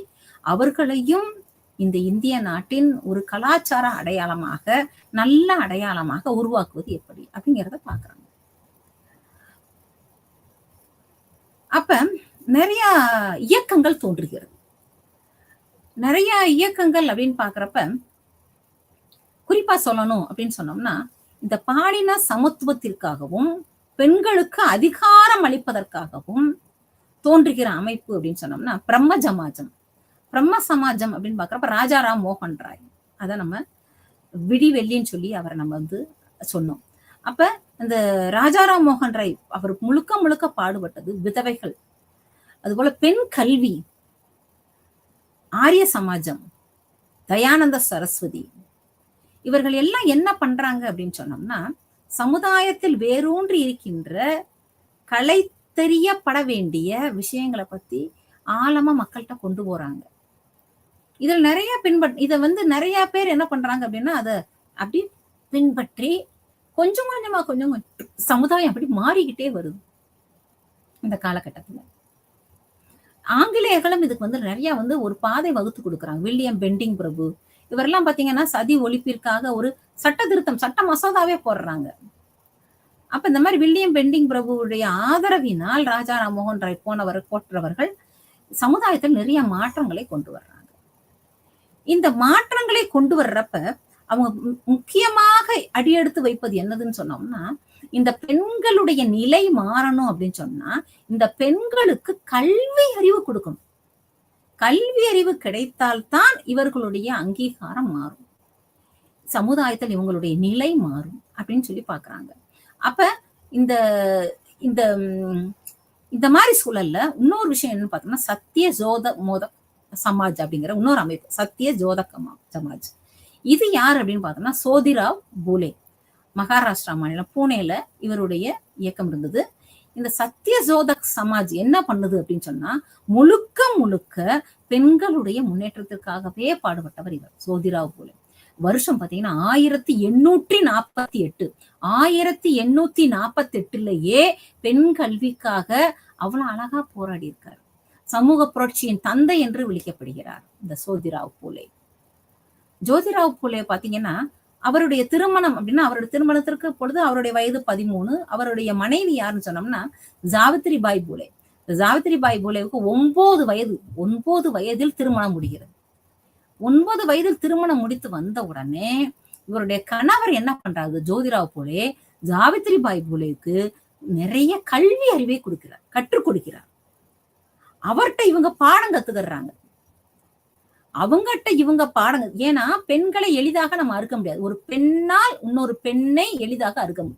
அவர்களையும் இந்த இந்திய நாட்டின் ஒரு கலாச்சார அடையாளமாக நல்ல அடையாளமாக உருவாக்குவது எப்படி அப்படிங்கிறத பாக்குறாங்க. அப்ப நிறைய இயக்கங்கள் தோன்றுகிறது. நிறைய இயக்கங்கள் அப்படின்னு பாக்குறப்ப குறிப்பா சொல்லணும் அப்படின்னு சொன்னோம்னா இந்த பாலின சமத்துவத்திற்காகவும் பெண்களுக்கு அதிகாரம் அளிப்பதற்காகவும் தோன்றுகிற அமைப்பு அப்படின்னு சொன்னோம்னா பிரம்ம சமாஜம் அப்படின்னு பாக்குறப்ப ராஜாராம் மோகன் ராய், அத நம்ம விடிவெள்ளின்னு சொல்லி அவரை நம்ம சொன்னோம். அப்ப இந்த ராஜாராம் மோகன் ராய் அவர் முழுக்க பாடுபட்டது விதவைகள், அதுபோல பெண் கல்வி, ஆரிய சமாஜம், தயானந்த சரஸ்வதி, இவர்கள் எல்லாம் என்ன பண்றாங்க அப்படின்னு சொன்னோம்னா சமுதாயத்தில் வேரூன்றி இருக்கின்ற கலை தெரியப்பட வேண்டிய விஷயங்களை பத்தி ஆழமா மக்கள்கிட்ட கொண்டு போறாங்க. இதுல நிறைய இத நிறைய பேர் என்ன பண்றாங்க அப்படின்னா அதை அப்படி பின்பற்றி கொஞ்சம் சமுதாயம் அப்படி மாறிக்கிட்டே வருது. இந்த காலகட்டத்துல ஆங்கிலேயர்களும் இதுக்கு நிறைய ஒரு பாதை வகுத்து கொடுக்குறாங்க. வில்லியம் பெண்டிங் பிரபு இவரெல்லாம் பாத்தீங்கன்னா சதி ஒழிப்பிற்காக ஒரு சட்ட மசோதாவே போடுறாங்க. அப்ப இந்த மாதிரி வில்லியம் பெண்டிங் பிரபுவுடைய ஆதரவினால் ராஜாராம் மோகன் ராய் போன்றவர்கள் சமுதாயத்தில் நிறைய மாற்றங்களை கொண்டு வர்றாங்க. இந்த மாற்றங்களை கொண்டு வர்றப்ப அவங்க முக்கியமாக அடியெடுத்து வைப்பது என்னதுன்னு சொன்னோம்னா இந்த பெண்களுடைய நிலை மாறணும் அப்படின்னு சொன்னா இந்த பெண்களுக்கு கல்வி அறிவு கொடுக்கணும். கல்வி அறிவு கிடைத்தால்தான் இவர்களுடைய அங்கீகாரம் மாறும், சமுதாயத்தில் இவங்களுடைய நிலை மாறும் அப்படின்னு சொல்லி பாக்குறாங்க. அப்ப இந்த இந்த இந்த மாதிரி சூழல்ல இன்னொரு விஷயம் என்னன்னு பார்த்தோம்னா சத்திய ஜோத மோத சமாஜ் அப்படிங்கிற இன்னொரு அமைப்பு, சத்திய ஜோதக சமாஜ். இது யார் அப்படின்னு பார்த்தோம்னா சோதிராவ் பூலே, மகாராஷ்டிரா மாநிலம் பூனேல இவருடைய இயக்கம் இருந்தது. இந்த சத்திய ஜோதக் சமாஜ் என்ன பண்ணுது அப்படின்னு சொன்னா முழுக்க பெண்களுடைய முன்னேற்றத்திற்காகவே பாடுபட்டவர் இவர் சோதிராவ் பூலே. வருஷம் பாத்தீங்கன்னா 1848. 1848லயே பெண் கல்விக்காக அவ்வளவு அழகா போராடி இருக்காரு. சமூக புரட்சியின் தந்தை என்று விളിக்கப்படுகிறார் இந்த ஜோதிராவ் பூலே. ஜோதிராவ் பூலே பாத்தீங்கன்னா அவருடைய திருமணம் அப்படின்னா, அவருடைய திருமணத்திற்கு பொழுது அவருடைய வயது 13. அவருடைய மனைவி யாருன்னு சொன்னோம்னா சாவித்திரிபாய் பூலே. சாவித்திரிபாய் பூலேவுக்கு 9 வயதில் திருமணம் முடிகிறது. 9 வயதில் திருமணம் முடித்து வந்த உடனே இவருடைய கணவர் என்ன பண்றாரு, ஜோதிராவ் பூலே சாவித்திரிபாய் பூலேவுக்கு நிறைய கல்வி அறிவை கொடுக்கிறார், கற்றுக் கொடுக்கிறார். அவர்கிட்ட இவங்க பாடம் கத்துக்கிறாங்க. அவங்ககிட்ட இவங்க பாடங்க. ஏன்னா பெண்களை எளிதாக நம்ம அறுக்க முடியாது. ஒரு பெண்ணால் இன்னொரு பெண்ணை எளிதாக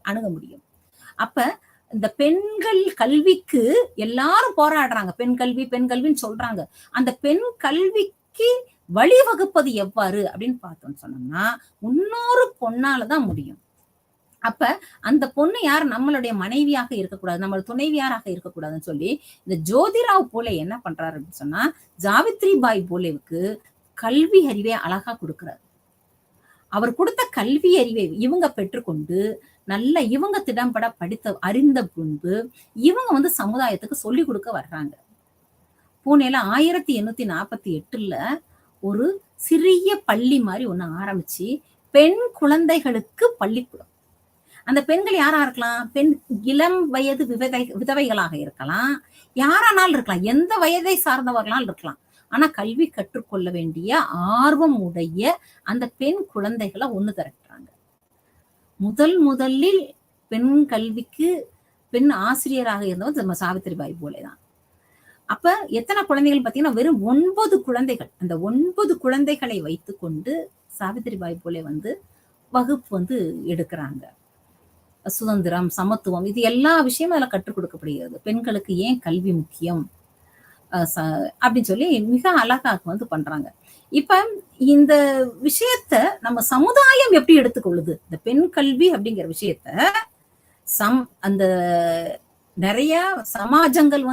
அணுக முடியும். அப்ப இந்த பெண்கள் கல்விக்கு எல்லாரும் போராடுறாங்க. பெண் கல்வி பெண் கல்வின்னு சொல்றாங்க. அந்த பெண் கல்விக்கு வழிவகுப்பது எவ்வாறு அப்படின்னு பார்த்தோம்னு சொன்னோம்னா இன்னொரு பொண்ணாலதான் முடியும். அப்ப அந்த பொண்ணு யார், நம்மளுடைய மனைவியாக இருக்கக்கூடாது, நம்ம துணைவியாராக இருக்கக்கூடாதுன்னு சொல்லி இந்த ஜோதிராவ் பூலே என்ன பண்றாரு அப்படின்னு சொன்னா சாவித்ரிபாய் பூலேவுக்கு கல்வி அறிவை அழகா கொடுக்கிறார். அவர் கொடுத்த கல்வி அறிவை இவங்க பெற்றுக்கொண்டு நல்ல இவங்க திடம்பட அறிந்த பின்பு இவங்க சமுதாயத்துக்கு சொல்லிக் கொடுக்க வர்றாங்க. பூனேல 1848ல ஒரு சிறிய பள்ளி மாதிரி ஒண்ணு ஆரம்பிச்சு பெண் குழந்தைகளுக்கு பள்ளிக்கூடம். அந்த பெண்கள் யாரா இருக்கலாம், பெண் இளம் வயது விதவைகளாக இருக்கலாம், யாரானாலும் இருக்கலாம், எந்த வயதை சார்ந்தவர்களால் இருக்கலாம். ஆனா கல்வி கற்றுக்கொள்ள வேண்டிய ஆர்வம் உடைய அந்த பெண் குழந்தைகளை ஒண்ணு திரட்டுறாங்க. முதலில் பெண் கல்விக்கு பெண் ஆசிரியராக இருந்தவர் நம்ம சாவித்திரிபாய் பூலே தான். அப்ப எத்தனை குழந்தைகள் பாத்தீங்கன்னா வெறும் 9 குழந்தைகள். அந்த 9 குழந்தைகளை வைத்துக் கொண்டு சாவித்திரிபாய் பூலே வகுப்பு எடுக்கிறாங்க. சுதந்திரம், சமத்துவம், இது எல்லா விஷயமும் அதுல கற்றுக் கொடுக்கப்படுகிறது. பெண்களுக்கு ஏன் கல்வி முக்கியம் அப்படின்னு சொல்லி மிக அழகாக பண்றாங்க. இப்ப இந்த விஷயத்த நம்ம சமுதாயம் எப்படி எடுத்துக்கொள்ளுது, இந்த பெண் கல்வி அப்படிங்கிற விஷயத்த அந்த நிறைய சமாஜங்கள்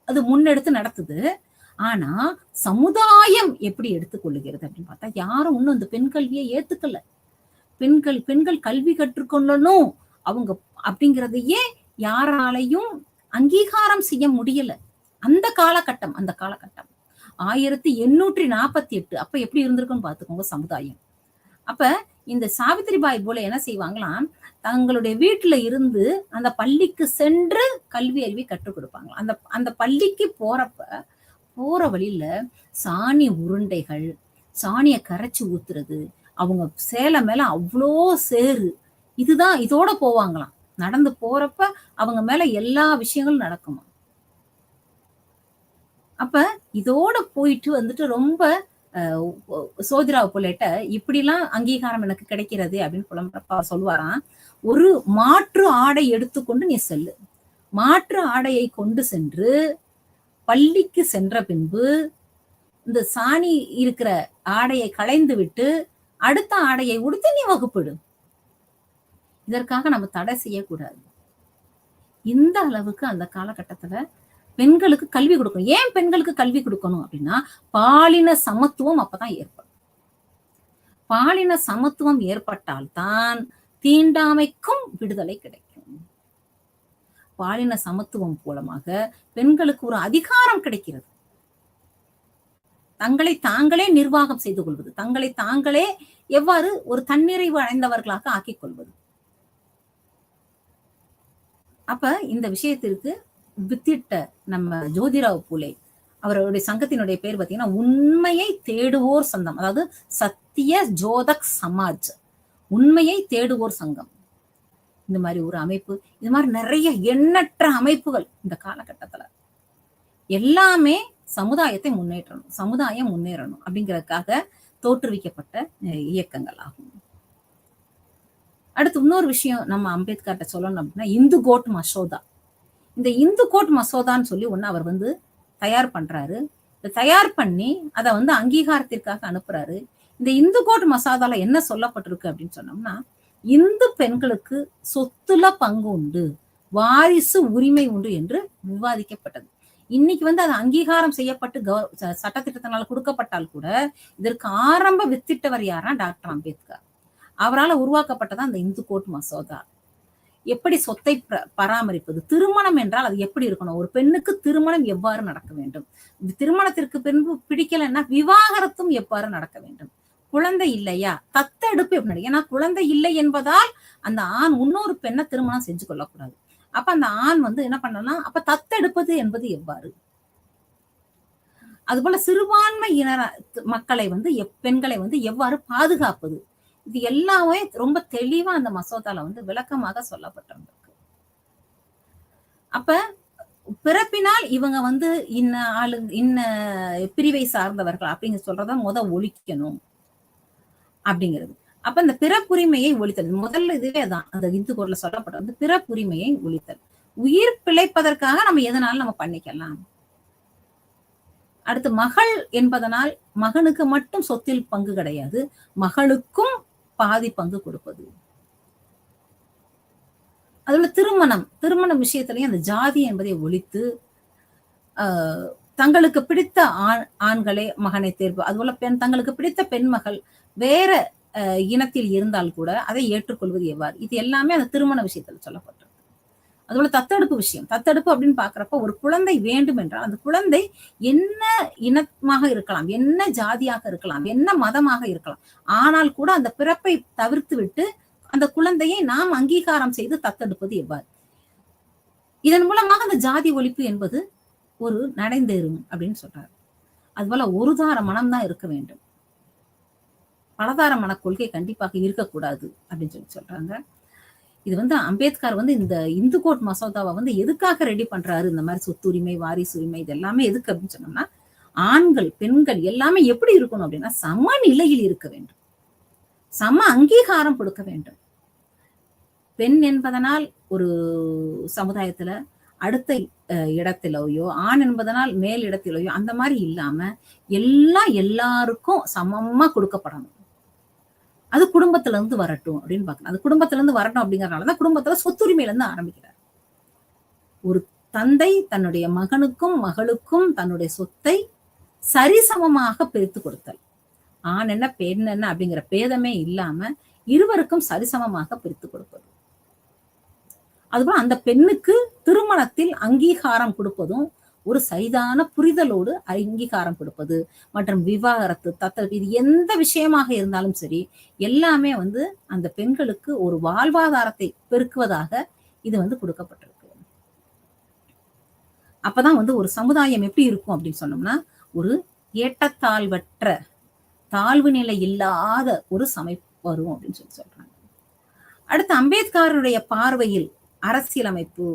அது முன்னெடுத்து நடத்துது. ஆனா சமுதாயம் எப்படி எடுத்துக்கொள்ளுகிறது அப்படின்னு பார்த்தா யாரும் இன்னும் இந்த பெண் கல்வியை ஏத்துக்கல. பெண்கள் கல்வி கற்றுக்கொள்ளணும் அவங்க அப்படிங்கறதையே யாராலையும் அங்கீகாரம் செய்ய முடியல. அந்த காலகட்டம் 1848. அப்ப எப்படி இருந்திருக்குன்னு பாத்துக்கோங்க சமுதாயம். அப்ப இந்த சாவித்திரிபாய் பூலே என்ன செய்வாங்களாம், தங்களுடைய வீட்டுல இருந்து அந்த பள்ளிக்கு சென்று கல்வி அறிவை கற்றுக் கொடுப்பாங்க. அந்த பள்ளிக்கு போற வழியில சாணி உருண்டைகள், சாணிய கரைச்சு ஊத்துறது, அவங்க சேலை மேல அவ்வளோ சேரு, இதோட போவாங்களாம். நடந்து போறப்ப அவங்க மேல எல்லா விஷயங்களும் நடக்குமா. அப்ப இதோட போயிட்டு ரொம்ப ஜோதிராவ் பூலேட்ட இப்படிலாம் அங்கீகாரம் எனக்கு கிடைக்கிறது அப்படின்னு புலம்புறப்ப சொல்லுவாராம், ஒரு மாற்று ஆடை எடுத்துக்கொண்டு நீ செல்லு. மாற்று ஆடையை கொண்டு சென்று பள்ளிக்கு சென்ற பின்பு இந்த சாணி இருக்கிற ஆடையை களைந்து விட்டு அடுத்த ஆடையை உடுத்து நீ வகுப்பிடு. இதற்காக நம்ம தடை செய்யக்கூடாது. இந்த அளவுக்கு அந்த காலகட்டத்துல பெண்களுக்கு கல்வி கொடுக்கணும். ஏன் பெண்களுக்கு கல்வி கொடுக்கணும் அப்படின்னா பாலின சமத்துவம் அப்பதான் ஏற்படும். பாலின சமத்துவம் ஏற்பட்டால்தான் தீண்டாமைக்கும் விடுதலை கிடைக்கும். பாலின சமத்துவம் மூலமாக பெண்களுக்கு ஒரு அதிகாரம் கிடைக்கிறது. தங்களை தாங்களே நிர்வாகம் செய்து கொள்வது, தங்களை தாங்களே எவ்வாறு ஒரு தன்னிறைவு அடைந்தவர்களாக ஆக்கிக் கொள்வது. அப்ப இந்த விஷயத்திற்கு வித்திட்ட நம்ம ஜோதிராவ் பூலே அவருடைய சங்கத்தினுடைய பேர் பாத்தீங்கன்னா உண்மையை தேடுவோர் சங்கம், அதாவது சத்திய ஜோதக் சமாஜ், உண்மையை தேடுவோர் சங்கம். இந்த மாதிரி ஒரு அமைப்பு, இது மாதிரி நிறைய எண்ணற்ற அமைப்புகள் இந்த காலகட்டத்துல எல்லாமே சமுதாயத்தை சமுதாயம் முன்னேறணும் அப்படிங்கறதுக்காக தோற்றுவிக்கப்பட்ட இயக்கங்கள் ஆகும். அடுத்து இன்னொரு விஷயம் நம்ம அம்பேத்கர்ட்ட சொல்லணும் அப்படின்னா இந்து கோட் மசோதா. இந்த இந்து கோட் மசோதான்னு சொல்லி ஒண்ணு அவர் தயார் பண்றாரு. தயார் பண்ணி அதை அங்கீகாரத்திற்காக அனுப்புறாரு. இந்த இந்து கோட் மசோதால என்ன சொல்லப்பட்டிருக்கு அப்படின்னு சொன்னோம்னா, இந்து பெண்களுக்கு சொத்துல பங்கு உண்டு, வாரிசு உரிமை உண்டு என்று விவாதிக்கப்பட்டது. இன்னைக்கு வந்து அது அங்கீகாரம் செய்யப்பட்டு சட்டத்திட்டத்தினால கொடுக்கப்பட்டால் கூட இதற்கு ஆரம்ப வித்திட்டவர் யாரா? டாக்டர் அம்பேத்கர். அவரால் உருவாக்கப்பட்டதான் அந்த இந்து கோட் மசோதா. எப்படி சொத்தை பராமரிப்பது, திருமணம் என்றால் அது எப்படி இருக்கணும், ஒரு பெண்ணுக்கு திருமணம் எவ்வாறு நடக்க வேண்டும், திருமணத்திற்கு பின்பு பிடிக்கலன்னா விவாகரத்தும் எவ்வாறு நடக்க வேண்டும், குழந்தை இல்லையா தத்தெடுப்பு எப்படி, ஏன்னா குழந்தை இல்லை என்பதால் அந்த ஆண் இன்னொரு பெண்ணை திருமணம் செஞ்சு கொள்ளக்கூடாது. அப்ப அந்த ஆண் வந்து என்ன பண்ணலாம், அப்ப தத்தெடுப்பது என்பது எவ்வாறு, அதுபோல சிறுபான்மை இன மக்களை வந்து பெண்களை வந்து எவ்வாறு பாதுகாப்பது, இது எல்லாமே ரொம்ப தெளிவா அந்த மசோதால வந்து விளக்கமாக சொல்லப்பட்டிருக்கு. அப்ப பிறப்பினால் இவங்க வந்து இன்ன பிரிவை சார்ந்தவர்கள் அப்படிங்க சொல்றத ஒழிக்கணும் அப்படிங்கிறது. அப்ப இந்த பிறப்புரிமையை ஒழித்தல் முதல்ல இதுவே தான் அந்த இந்து கோட்ல சொல்லப்பட்ட வந்து பிறப்புரிமையை ஒழித்தல். உயிர் பிழைப்பதற்காக நம்ம எதனாலும் நம்ம பண்ணிக்கலாம். அடுத்து மகள் என்பதனால் மகனுக்கு மட்டும் சொத்தில் பங்கு கிடையாது, மகளுக்கும் பாதி பங்கு கொடுப்பது. அதுல திருமண விஷயத்திலையும் அந்த ஜாதி என்பதை ஒழித்து தங்களுக்கு பிடித்த ஆண்களே மகனை தேர்வு, அதுபோல தங்களுக்கு பிடித்த பெண்மகள் வேற இனத்தில் இருந்தால் கூட அதை ஏற்றுக்கொள்வது எவ்வாறு, இது எல்லாமே அந்த திருமண விஷயத்துல சொல்லப்பட்டிருக்கு. அதுபோல தத்தெடுப்பு விஷயம், தத்தெடுப்பு அப்படின்னு பாக்குறப்ப ஒரு குழந்தை வேண்டும் என்றால் அந்த குழந்தை என்ன இனமாக இருக்கலாம், என்ன ஜாதியாக இருக்கலாம், என்ன மதமாக இருக்கலாம், ஆனால் கூட அந்த பிறப்பை தவிர்த்து விட்டு அந்த குழந்தையை நாம் அங்கீகாரம் செய்து தத்தெடுப்பது எவ்வாறு, இதன் மூலமாக அந்த ஜாதி ஒழிப்பு என்பது ஒரு நடைந்தேறும் அப்படின்னு சொல்றாரு. அதுபோல ஒரு தார மனம்தான் இருக்க வேண்டும், பலதார மன கொள்கை கண்டிப்பாக இருக்கக்கூடாது அப்படின்னு சொல்றாங்க. இது வந்து அம்பேத்கர் வந்து இந்த இந்து கோட் மசோதாவை வந்து எதுக்காக ரெடி பண்றாரு, இந்த மாதிரி சொத்துரிமை வாரிசுரிமை இது எல்லாமே எதுக்கு அப்படின்னு சொன்னோம்னா, ஆண்கள் பெண்கள் எல்லாமே எப்படி இருக்கணும் அப்படின்னா சமநிலையில் இருக்க வேண்டும், சம அங்கீகாரம் கொடுக்க வேண்டும். பெண் என்பதனால் ஒரு சமுதாயத்துல அடுத்த இடத்திலோயோ, ஆண் என்பதனால் மேல் இடத்திலோயோ அந்த மாதிரி இல்லாம எல்லாருக்கும் சமமா கொடுக்கப்படணும். அது குடும்பத்துல இருந்து வரட்டும் அப்படின்னு பாக்கணும். அது குடும்பத்துல இருந்து வரட்டும் அப்படிங்கறதுனாலதான் குடும்பத்துல சொத்துரிமையில இருந்து ஆரம்பிக்கிறார். ஒரு தந்தை தன்னுடைய மகனுக்கும் மகளுக்கும் தன்னுடைய சொத்தை சரிசமமாக பிரித்து கொடுத்தல், ஆண் என்ன பெண் என்ன அப்படிங்கிற பேதமே இல்லாம இருவருக்கும் சரிசமமாக பிரித்து கொடுப்பது. அதுபோல அந்த பெண்ணுக்கு திருமணத்தில் அங்கீகாரம் கொடுப்பதும் ஒரு சரிதான புரிதலோடு அங்கீகாரம் கொடுப்பது மற்றும் விவாகரத்து தத்தெடுப்பு இது எந்த விஷயமாக இருந்தாலும் சரி எல்லாமே வந்து அந்த பெண்களுக்கு ஒரு வாழ்வாதாரத்தை பெருக்குவதாக இது வந்து கொடுக்கப்பட்டிருக்கு. அப்பதான் வந்து ஒரு சமுதாயம் எப்படி இருக்கும் அப்படின்னு சொன்னோம்னா ஒரு ஏற்றத்தாழ்வற்ற தாழ்வு நிலை இல்லாத ஒரு சமைப்பு வரும் அப்படின்னு சொல்றாங்க. அடுத்து அம்பேத்கருடைய பார்வையில் அரசியலமைப்பு,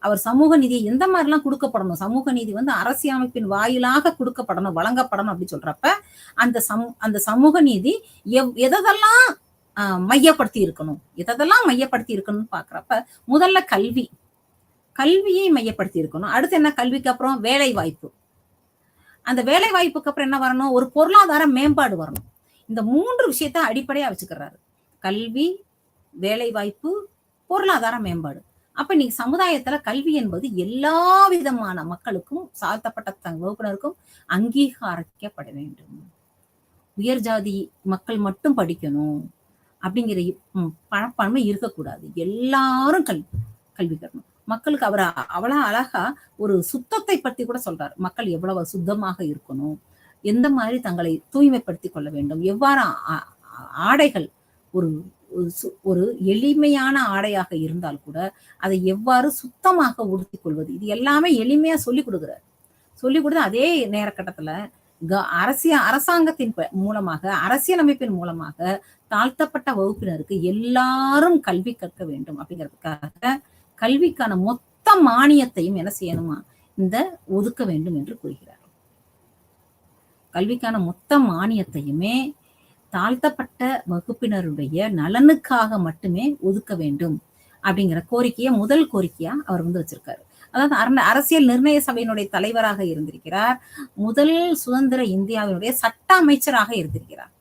அவர் சமூக நீதி எந்த மாதிரி எல்லாம் கொடுக்கப்படணும், சமூக நீதி வந்து அரசியலமைப்பின் வாயிலாக கொடுக்கப்படணும் வழங்கப்படணும் அப்படின்னு சொல்றப்ப அந்த சமூக நீதி எதெல்லாம் மையப்படுத்தி இருக்கணும், எதெல்லாம் மையப்படுத்தி இருக்கணும்னு பாக்குறப்ப முதல்ல கல்வியை மையப்படுத்தி இருக்கணும். அடுத்து என்ன, கல்விக்கு அப்புறம் வேலை வாய்ப்பு, அந்த வேலை வாய்ப்புக்கு அப்புறம் என்ன வரணும், ஒரு பொருளாதார மேம்பாடு வரணும். இந்த 3 விஷயத்த அடிப்படையா வச்சுக்கிறாரு, கல்வி, வேலை வாய்ப்பு, பொருளாதார மேம்பாடு. அப்ப நீங்க சமுதாயத்துல கல்வி என்பது எல்லா விதமான மக்களுக்கும் சாழ்த்தப்பட்ட வகுப்பினருக்கும் அங்கீகரிக்கப்பட வேண்டும். உயர் ஜாதி மக்கள் மட்டும் படிக்கணும் அப்படிங்கிற பணப்பான்மை இருக்கக்கூடாது. எல்லாரும் கல்வி கற்கணும். மக்களுக்கு அவர் அவ்வளவு அழகா ஒரு சுத்தத்தை பத்தி கூட சொல்றாரு, மக்கள் எவ்வளவு சுத்தமாக இருக்கணும், எந்த மாதிரி தங்களை தூய்மைப்படுத்திக் கொள்ள வேண்டும், எவ்வாறு ஆடைகள் ஒரு எளிமையான ஆடையாக இருந்தால் கூட அதை எவ்வாறு சுத்தமாக உடுத்திக் கொள்வது, இது எல்லாமே எளிமையா சொல்லிக் கொடுத்து அதே நேரகட்டத்துல அரசாங்கத்தின் மூலமாக அரசியலமைப்பின் மூலமாக தாழ்த்தப்பட்ட வகுப்பினருக்கு எல்லாரும் கல்வி கற்க வேண்டும் அப்படிங்கிறதுக்காக கல்விக்கான மொத்த மானியத்தையும் என்ன செய்யணுமா இந்த ஒதுக்க வேண்டும் என்று கூறுகிறார். கல்விக்கான மொத்த மானியத்தையுமே தாழ்த்தப்பட்ட வகுப்பினருடைய நலனுக்காக மட்டுமே ஒதுக்க வேண்டும் அப்படிங்கிற கோரிக்கையை முதல் கோரிக்கையா அவர் வந்து வச்சிருக்காரு. அதாவது அரசியல் நிர்ணய சபையினுடைய தலைவராக இருந்திருக்கிறார், முதல் சுதந்திர இந்தியாவினுடைய சட்ட அமைச்சராக இருந்திருக்கிறார்.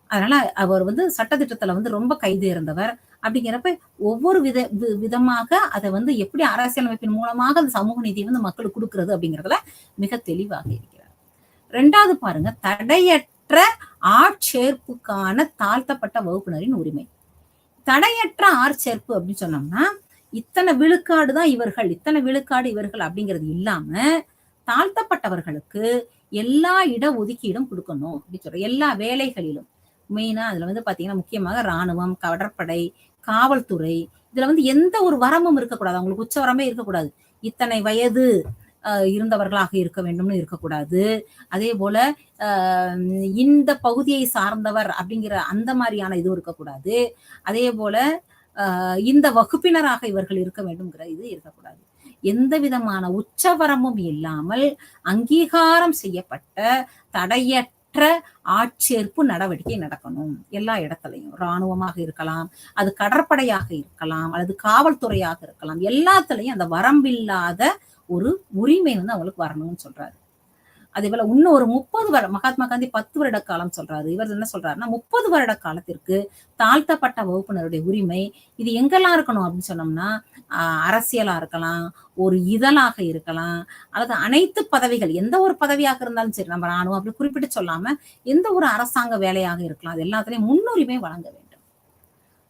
அதனால அவர் வந்து சட்டத்திட்டத்துல வந்து ரொம்ப கைது இருந்தவர். அப்படிங்கிறப்ப ஒவ்வொரு விதமாக அதை வந்து எப்படி அரசியலமைப்பின் மூலமாக அந்த சமூக நீதியை வந்து மக்களுக்கு கொடுக்கிறது அப்படிங்கிறதுல மிக தெளிவாக இருக்கிறார். 2வது பாருங்க, தடையற்ற ஆட்சேர்ப்புக்கான தாழ்த்தப்பட்ட வகுப்பினரின் உரிமை. தடையற்ற ஆட்சேர்ப்பு அப்படின்னு சொன்னோம்னா இத்தனை விழுக்காடு தான் இவர்கள், இத்தனை விழுக்காடு இவர்கள் அப்படிங்கிறது இல்லாம தாழ்த்தப்பட்டவர்களுக்கு எல்லா இட ஒதுக்கீடும் கொடுக்கணும் அப்படின்னு சொல்ற. எல்லா வேலைகளிலும் மெயினா அதுல வந்து பாத்தீங்கன்னா முக்கியமாக ராணுவம், கடற்படை, காவல்துறை, இதுல வந்து எந்த ஒரு வரம்பும் இருக்கக்கூடாது. அவங்களுக்கு உச்ச வரம்பே இருக்கக்கூடாது. இத்தனை வயது இருந்தவர்களாக இருக்க வேண்டும்னு இருக்கக்கூடாது. அதே போல இந்த பகுதியை சார்ந்தவர் அப்படிங்கிற அந்த மாதிரியான இது இருக்கக்கூடாது. அதே போல இந்த வகுப்பினராக இவர்கள் இருக்க வேண்டும்ங்கிற இது இருக்கக்கூடாது. எந்த விதமான உச்சவரமும் இல்லாமல் அங்கீகாரம் செய்யப்பட்ட தடையற்ற ஆட்சேர்ப்பு நடவடிக்கை நடக்கணும். எல்லா இடத்துலையும் ராணுவமாக இருக்கலாம், அது கடற்படையாக இருக்கலாம், அல்லது காவல்துறையாக இருக்கலாம். எல்லாத்துலயும் அந்த வரம்பில்லாத ஒரு உரிமை வந்து அவங்களுக்கு வரணும்னு சொல்றாரு. அதே போல இன்னும் ஒரு 30 வருடம், மகாத்மா காந்தி 10 வருட காலம் சொல்றாரு. இவர் என்ன சொல்றாருன்னா 30 வருட காலத்திற்கு தாழ்த்தப்பட்ட வகுப்பினருடைய உரிமை இது எங்கெல்லாம் இருக்கணும் அப்படின்னு சொன்னோம்னா அரசியலா இருக்கலாம், ஒரு இதழாக இருக்கலாம், அல்லது அனைத்து பதவிகள், எந்த ஒரு பதவியாக இருந்தாலும் சரி, நம்ம ராணுவம் அப்படி குறிப்பிட்டு சொல்லாம எந்த ஒரு அரசாங்க வேலையாக இருக்கலாம், அது எல்லாத்துலயும் முன்னுரிமை வழங்க வேண்டும்.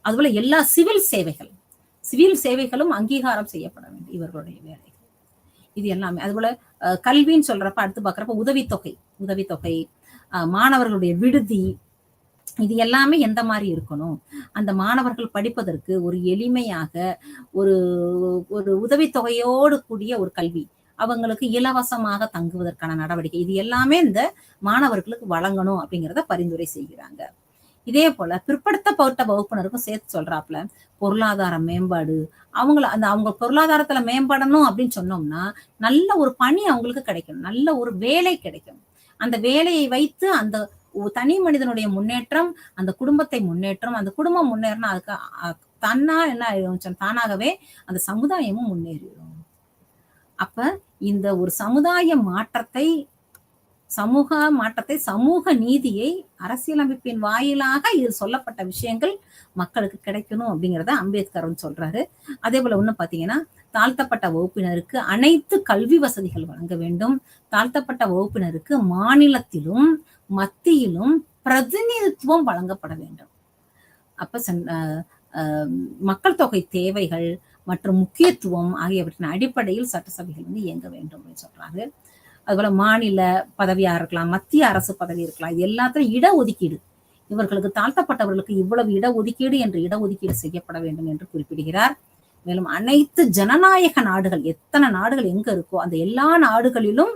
அதுபோல எல்லா சிவில் சேவைகளும் அங்கீகாரம் செய்யப்பட வேண்டும் இவர்களுடைய வேலை. இது எல்லாமே அதுபோல கல்வின்னு சொல்றப்ப அடுத்து பாக்குறப்ப உதவித்தொகை, மாணவர்களுடைய விடுதி, இது எல்லாமே எந்த மாதிரி இருக்கணும், அந்த மாணவர்கள் படிப்பதற்கு ஒரு எளிமையாக ஒரு ஒரு உதவித்தொகையோடு கூடிய ஒரு கல்வி, அவங்களுக்கு இலவசமாக தங்குவதற்கான நடவடிக்கை, இது எல்லாமே இந்த மாணவர்களுக்கு வழங்கணும் அப்படிங்கிறத பரிந்துரை செய்கிறாங்க. இதே போல பிற்படுத்தப்பட்ட வகுப்பினருக்கும் சேர்த்து சொல்றாப்புல பொருளாதார மேம்பாடு, அவங்க பொருளாதாரத்துல மேம்படணும் அப்படின்னு சொன்னோம்னா நல்ல ஒரு பணி அவங்களுக்கு கிடைக்கும், நல்ல ஒரு வேலை கிடைக்கும். அந்த வேலையை வைத்து அந்த தனி மனிதனுடைய முன்னேற்றம், அந்த குடும்பத்தை முன்னேற்றம், அந்த குடும்பம் முன்னேறினா அதுக்கு என்ன ஆயிடும், தானாகவே அந்த சமுதாயமும் முன்னேறிடும். அப்ப இந்த ஒரு சமூக நீதியை அரசியலமைப்பின் வாயிலாக இது சொல்லப்பட்ட விஷயங்கள் மக்களுக்கு கிடைக்கணும் அப்படிங்கிறத அம்பேத்கர் சொல்றாரு. அதே போல இன்னும் பாத்தீங்கன்னா தாழ்த்தப்பட்ட வகுப்பினருக்கு அனைத்து கல்வி வசதிகள் வழங்க வேண்டும். தாழ்த்தப்பட்ட வகுப்பினருக்கு மாநிலத்திலும் மத்தியிலும் பிரதிநிதித்துவம் வழங்கப்பட வேண்டும். அப்ப மக்கள் தொகை தேவைகள் மற்றும் முக்கியத்துவம் ஆகியவற்றின் அடிப்படையில் சட்டசபைகள் வந்து இயங்க வேண்டும் அப்படின்னு சொல்றாரு. அதுபோல மாநில பதவியா இருக்கலாம், மத்திய அரசு பதவி இருக்கலாம், இது எல்லாத்திலும் இடஒதுக்கீடு, இவர்களுக்கு தாழ்த்தப்பட்டவர்களுக்கு இவ்வளவு இடஒதுக்கீடு என்று இடஒதுக்கீடு செய்யப்பட வேண்டும் என்று குறிப்பிடுகிறார். மேலும் அனைத்து ஜனநாயக நாடுகள், எத்தனை நாடுகள் எங்க இருக்கோ அந்த எல்லா நாடுகளிலும்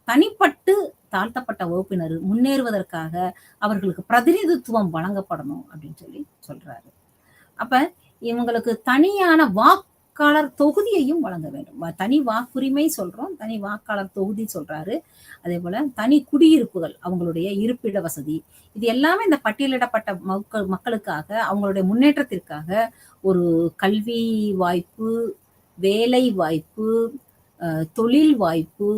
தனிப்பட்டு தாழ்த்தப்பட்ட வகுப்பினர் முன்னேறுவதற்காக அவர்களுக்கு பிரதிநிதித்துவம் வழங்கப்படணும் அப்படின்னு சொல்றாரு. அப்ப இவங்களுக்கு தனியான வாக்காளர் தொகுதியையும் வழங்க வேண்டும். தனி வாக்குரிமை சொல்றோம், தனி வாக்காளர் தொகுதி சொல்றாரு. அதே போல தனி குடியிருப்புகள், அவங்களுடைய இருப்பிட வசதி, இது எல்லாமே இந்த பட்டியலிடப்பட்ட மக்களுக்காக அவங்களுடைய முன்னேற்றத்திற்காக ஒரு கல்வி வாய்ப்பு, வேலை வாய்ப்பு, தொழில் வாய்ப்பு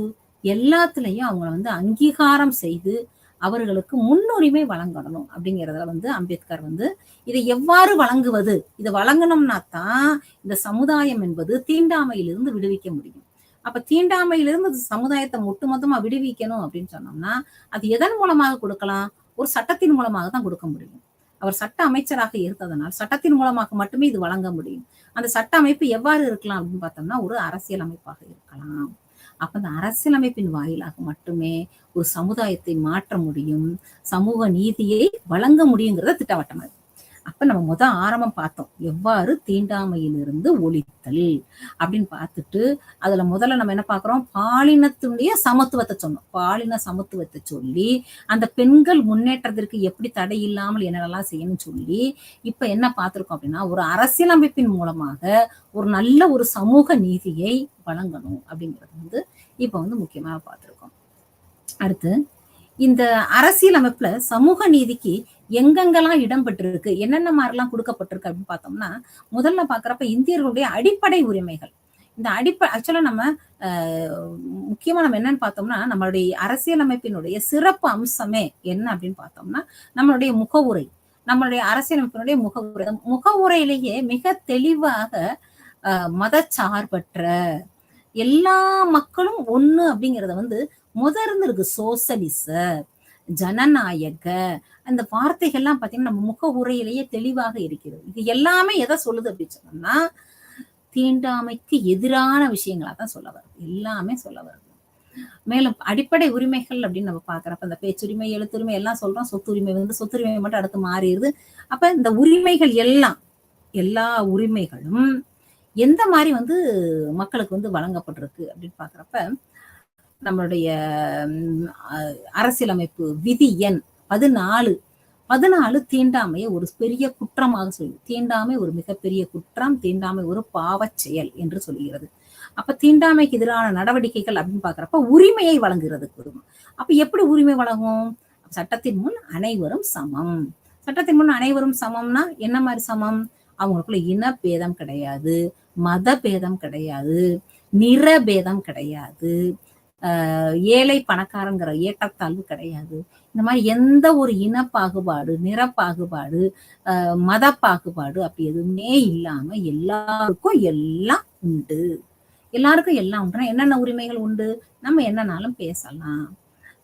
எல்லாத்துலயும் அவங்களை வந்து அங்கீகாரம் செய்து அவர்களுக்கு முன்னுரிமை வழங்கணும் அப்படிங்கிறதுல அம்பேத்கர் இதை எவ்வாறு வழங்குவது, இதை வழங்கணும்னா தான் இந்த சமுதாயம் என்பது தீண்டாமையிலிருந்து விடுவிக்க முடியும். அப்ப தீண்டாமையிலிருந்து சமுதாயத்தை ஒட்டுமொத்தமா விடுவிக்கணும் அப்படின்னு சொன்னோம்னா அது எதன் மூலமாக கொடுக்கலாம், ஒரு சட்டத்தின் மூலமாக தான் கொடுக்க முடியும். அவர் சட்ட அமைச்சராக இருந்ததனால் சட்டத்தின் மூலமாக மட்டுமே இது வழங்க முடியும். அந்த சட்ட அமைப்பு எவ்வாறு இருக்கலாம் அப்படின்னு பார்த்தோம்னா ஒரு அரசியல் அமைப்பாக இருக்கலாம். அப்ப அந்த அரசியலமைப்பின் வாயிலாக மட்டுமே ஒரு சமுதாயத்தை மாற்ற முடியும், சமூக நீதியை வழங்க முடியுங்கிறத திட்டவட்டமா. அப்ப நம்ம ஆரம்பம் பார்த்தோம் எவ்வாறு தீண்டாமையிலிருந்து ஒழித்தல் அப்படின்னு பார்த்துட்டு அதுல முதல்ல நம்ம என்ன பார்க்கிறோம், பாலினத்தினுடைய சமத்துவத்தை சொன்னோம். பாலின சமத்துவத்தை சொல்லி அந்த பெண்கள் முன்னேற்றத்திற்கு எப்படி தடை இல்லாமல் என்னெல்லாம் செய்யணும்னு சொல்லி இப்ப என்ன பார்த்திருக்கோம் அப்படின்னா ஒரு அரசியலமைப்பின் மூலமாக ஒரு நல்ல ஒரு சமூக நீதியை வழங்கணும் அப்படிங்கிறது இப்ப முக்கியமாக பார்த்திருக்கோம். அடுத்து இந்த அரசியலமைப்புல சமூக நீதிக்கு எங்கெங்கெல்லாம் இடம்பெற்றிருக்கு, என்னென்ன மாதிரிலாம் கொடுக்கப்பட்டிருக்கு அப்படின்னு பார்த்தோம்னா முதல்ல பாக்குறப்ப இந்தியர்களுடைய அடிப்படை உரிமைகள், இந்த ஆக்சுவலா நம்ம முக்கியமா நம்ம என்னன்னு பார்த்தோம்னா நம்மளுடைய அரசியலமைப்பினுடைய சிறப்பு அம்சமே என்ன அப்படின்னு பார்த்தோம்னா நம்மளுடைய முகவுரை, நம்மளுடைய அரசியலமைப்பினுடைய முகவுரை. முகவுரையிலேயே மிக தெளிவாக மதச்சார்பற்ற எல்லா மக்களும் ஒண்ணு அப்படிங்கிறத வந்து முதர்ந்து இருக்கு. சோசலிச, ஜனநாயக, அந்த வார்த்தைகள்லாம் பாத்தீங்கன்னா நம்ம முகவுரையிலேயே தெளிவாக இருக்கிறது. இது எல்லாமே எதை சொல்லுது அப்படின்னு சொன்னோம்னா, தீண்டாமைக்கு எதிரான விஷயங்களா தான் சொல்ல வருது. எல்லாமே சொல்ல வருது. மேலும் அடிப்படை உரிமைகள் அப்படின்னு நம்ம பாக்குறப்ப இந்த பேச்சுரிமை, எழுத்துரிமை எல்லாம் சொல்றோம். சொத்துரிமை வந்து சொத்துரிமை மட்டும் அடுத்து மாறிடுது. அப்ப இந்த உரிமைகள் எல்லாம், எல்லா உரிமைகளும் எந்த மாதிரி வந்து மக்களுக்கு வந்து வழங்கப்பட்டிருக்கு அப்படின்னு பாக்குறப்ப, நம்மளுடைய அரசியலமைப்பு விதி எண் 14 தீண்டாமையை ஒரு பெரிய குற்றமாக சொல்லுது. தீண்டாமை ஒரு மிகப்பெரிய குற்றம், தீண்டாமை ஒரு பாவச் செயல் என்று சொல்லுகிறது. அப்ப தீண்டாமைக்கு எதிரான நடவடிக்கைகள் அப்படின்னு பாக்குறப்ப உரிமையை வழங்குகிறது. அப்ப எப்படி உரிமை வழங்கும்? சட்டத்தின் முன் அனைவரும் சமம். சட்டத்தின் முன் அனைவரும் சமம்னா என்ன மாதிரி சமம்? அவங்களுக்குள்ள இன பேதம் கிடையாது, மத பேதம் கிடையாது, நிற பேதம் கிடையாது, ஏழை பணக்காரங்கிற ஏற்றத்தாழ்வு கிடையாது. இந்த மாதிரி எந்த ஒரு இன பாகுபாடு, நிற பாகுபாடு, மத பாகுபாடு அப்படி எதுவுமே இல்லாம எல்லாருக்கும் எல்லாம் உண்டு. எல்லாருக்கும் எல்லாம் உண்டுனா என்னென்ன உரிமைகள் உண்டு? நம்ம என்னன்னாலும் பேசலாம்.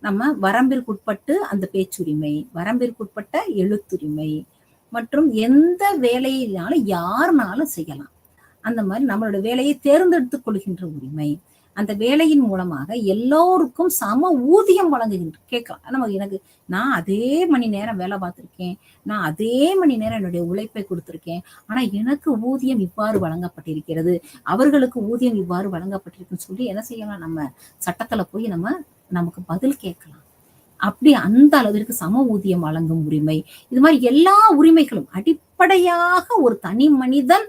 நம்ம வரம்பிற்குட்பட்டு அந்த பேச்சுரிமை, வரம்பிற்குட்பட்ட எழுத்துரிமை மற்றும் எந்த வேலையினாலும் யாருனாலும் செய்யலாம். அந்த மாதிரி நம்மளோட வேலையை தேர்ந்தெடுத்துக் கொள்கின்ற உரிமை. அந்த வேலையின் மூலமாக எல்லோருக்கும் சம ஊதியம் வழங்குகின்ற கேட்கலாம். எனக்கு நான் அதே மணி நேரம் வேலை பார்த்திருக்கேன், நான் அதே மணி நேரம் என்னுடைய உழைப்பை கொடுத்திருக்கேன், ஆனா எனக்கு ஊதியம் இவ்வாறு வழங்கப்பட்டிருக்கிறது, அவர்களுக்கு ஊதியம் இவ்வாறு வழங்கப்பட்டிருக்குன்னு சொல்லி என்ன செய்யலாம்? நம்ம சட்டத்துல போய் நமக்கு பதில் கேட்கலாம். அப்படி அந்த அளவிற்கு சம ஊதியம் வழங்கும் உரிமை, இது மாதிரி எல்லா உரிமைகளும் அடிப்படையாக ஒரு தனி மனிதன்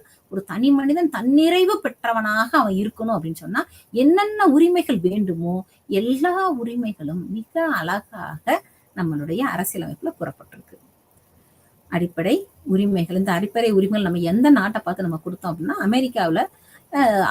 தன்னிறைவு பெற்றவனாக அவன் இருக்கணும் அப்படின்னு சொன்னா என்னென்ன உரிமைகள் வேண்டுமோ எல்லா உரிமைகளும் மிக அழகாக நம்மளுடைய அரசியலமைப்புல கூறப்பட்டிருக்கு. அடிப்படை உரிமைகள், இந்த அடிப்படை உரிமைகள் நம்ம எந்த நாட்டை பார்த்து நம்ம கொடுத்தோம் அப்படின்னா, அமெரிக்காவில்